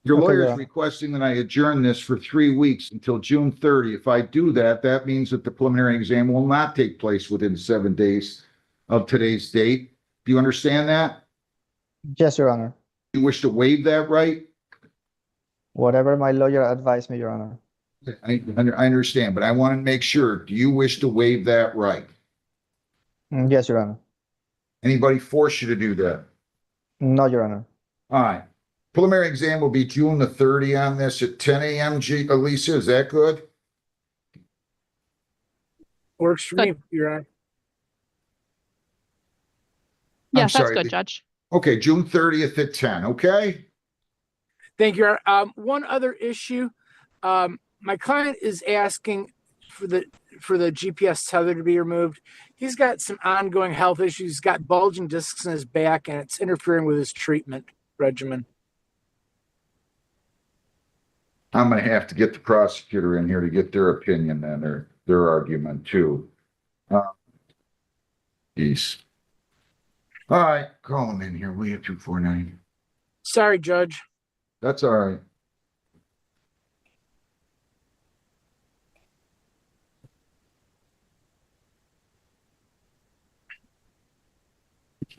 Your Okay, lawyer Your is Honor. requesting that I adjourn this for 3 weeks until June 30. If I do that, that means that the preliminary exam will not take place within 7 days of today's date. Do you understand that? Yes, Your Honor. You wish to waive that right? Whatever my lawyer advised me, Your Honor. I understand, but I want to make sure. Do you wish to waive that right? Yes, Your Honor. Anybody force you to do that? No, Your Honor. All right. Preliminary exam will be June the 30 on this at 10 a.m. Elisa, is that good? Works for me, Your Honor. Yes, that's sorry. good, Judge. Okay, June 30th at 10, okay? Thank you, Your Honor. One other issue. My client is asking for the GPS tether to be removed. He's got some ongoing health issues. He's got bulging discs in his back, and it's interfering with his treatment regimen. I'm going to have to get the prosecutor in here to get their opinion then, or their argument too. Geez. All right, call him in here. We have 249. Sorry, Judge. That's all right.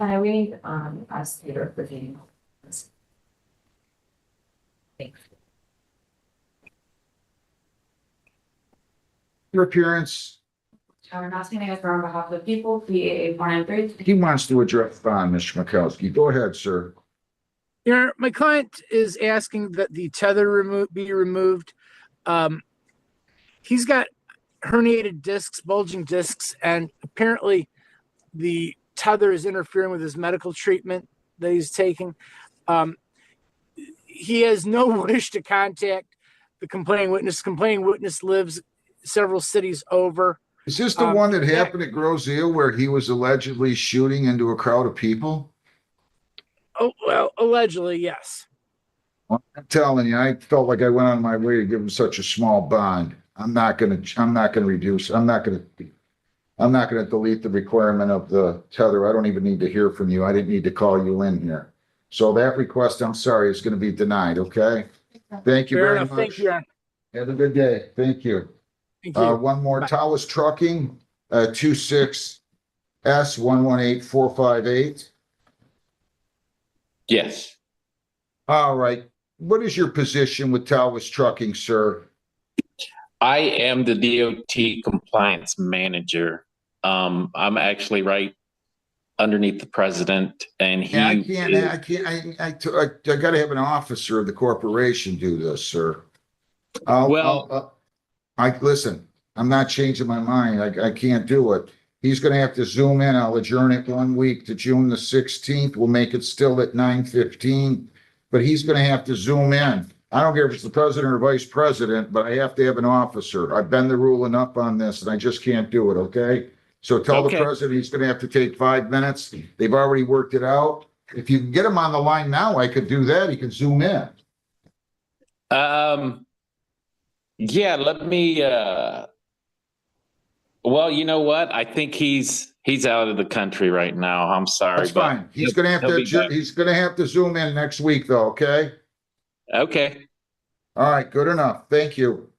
We need, prosecutor for the. Thanks. Your appearance. Tyler Noski, I guess, on behalf of the people, PA 493. He wants to address bond, Mr. Mikowski. Go ahead, sir. Your Honor, my client is asking that the tether be removed. He's got herniated discs, bulging discs, and apparently the tether is interfering with his medical treatment that he's taking. He has no wish to contact the complaining witness. Complaining witness lives several cities over. Is this the one that happened at Groseal where he was allegedly shooting into a crowd of people? Oh, well, allegedly, yes. Well, I'm telling you, I felt like I went on my way to give him such a small bond. I'm not gonna delete the requirement of the tether. I don't even need to hear from you. I didn't need to call you in here. So that request, I'm sorry, is gonna be denied, okay? Thank you Fair very enough. much. Thank you, Your Honor. Have a good day. Thank you. Thank you. One more, Bye. Tawas Trucking, 26S118458. Yes. All right. What is your position with Tawas Trucking, sir? I am the DOT compliance manager. I'm actually right underneath the president, and he. I gotta have an officer of the corporation do this, sir. Listen, I'm not changing my mind. I can't do it. He's gonna have to zoom in. I'll adjourn it 1 week to June the 16th. We'll make it still at 9:15, but he's gonna have to zoom in. I don't care if it's the president or vice president, but I have to have an officer. I've been the rule enough on this, and I just can't do it, okay? So tell the president he's gonna have to take 5 minutes. They've already worked it out. If you can get him on the line now, I could do that. He can zoom in. Yeah, let me well, you know what? I think he's out of the country right now. I'm sorry. That's fine. He's gonna have to zoom in next week though, okay? Okay. All right, good enough. Thank you.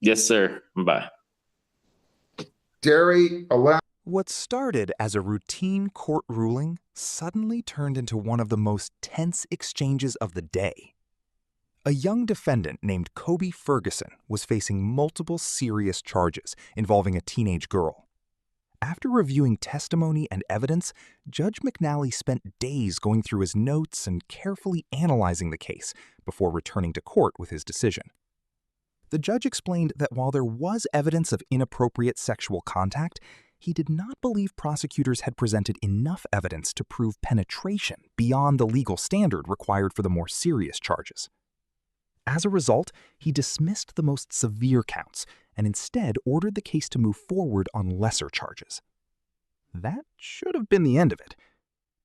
Yes, sir. Bye. Derry, What started as a routine court ruling suddenly turned into one of the most tense exchanges of the day. A young defendant named Kobe Ferguson was facing multiple serious charges involving a teenage girl. After reviewing testimony and evidence, Judge McNally spent days going through his notes and carefully analyzing the case before returning to court with his decision. The judge explained that while there was evidence of inappropriate sexual contact, he did not believe prosecutors had presented enough evidence to prove penetration beyond the legal standard required for the more serious charges. As a result, he dismissed the most severe counts and instead ordered the case to move forward on lesser charges. That should have been the end of it.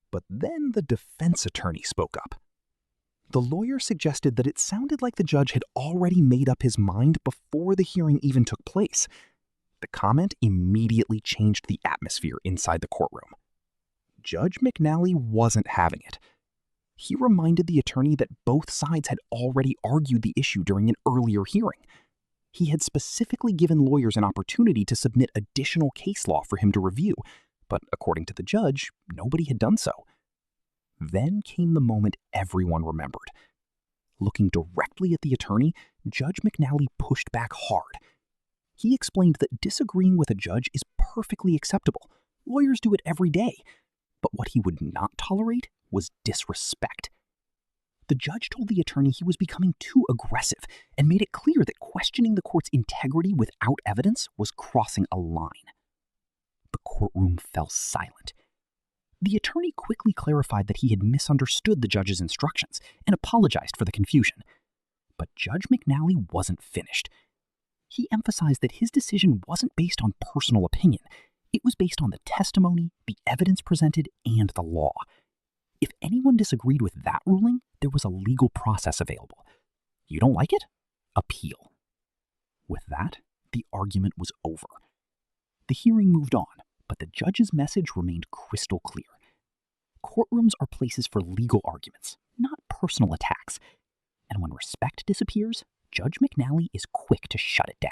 But then the defense attorney spoke up. The lawyer suggested that it sounded like the judge had already made up his mind before the hearing even took place. The comment immediately changed the atmosphere inside the courtroom. Judge McNally wasn't having it. He reminded the attorney that both sides had already argued the issue during an earlier hearing. He had specifically given lawyers an opportunity to submit additional case law for him to review, but according to the judge, nobody had done so. Then came the moment everyone remembered. Looking directly at the attorney, Judge McNally pushed back hard. He explained that disagreeing with a judge is perfectly acceptable. Lawyers do it every day. But what he would not tolerate was disrespect. The judge told the attorney he was becoming too aggressive and made it clear that questioning the court's integrity without evidence was crossing a line. The courtroom fell silent. The attorney quickly clarified that he had misunderstood the judge's instructions and apologized for the confusion. But Judge McNally wasn't finished. He emphasized that his decision wasn't based on personal opinion. It was based on the testimony, the evidence presented, and the law. If anyone disagreed with that ruling, there was a legal process available. You don't like it? Appeal. With that, the argument was over. The hearing moved on, but the judge's message remained crystal clear. Courtrooms are places for legal arguments, not personal attacks. And when respect disappears, Judge McNally is quick to shut it down.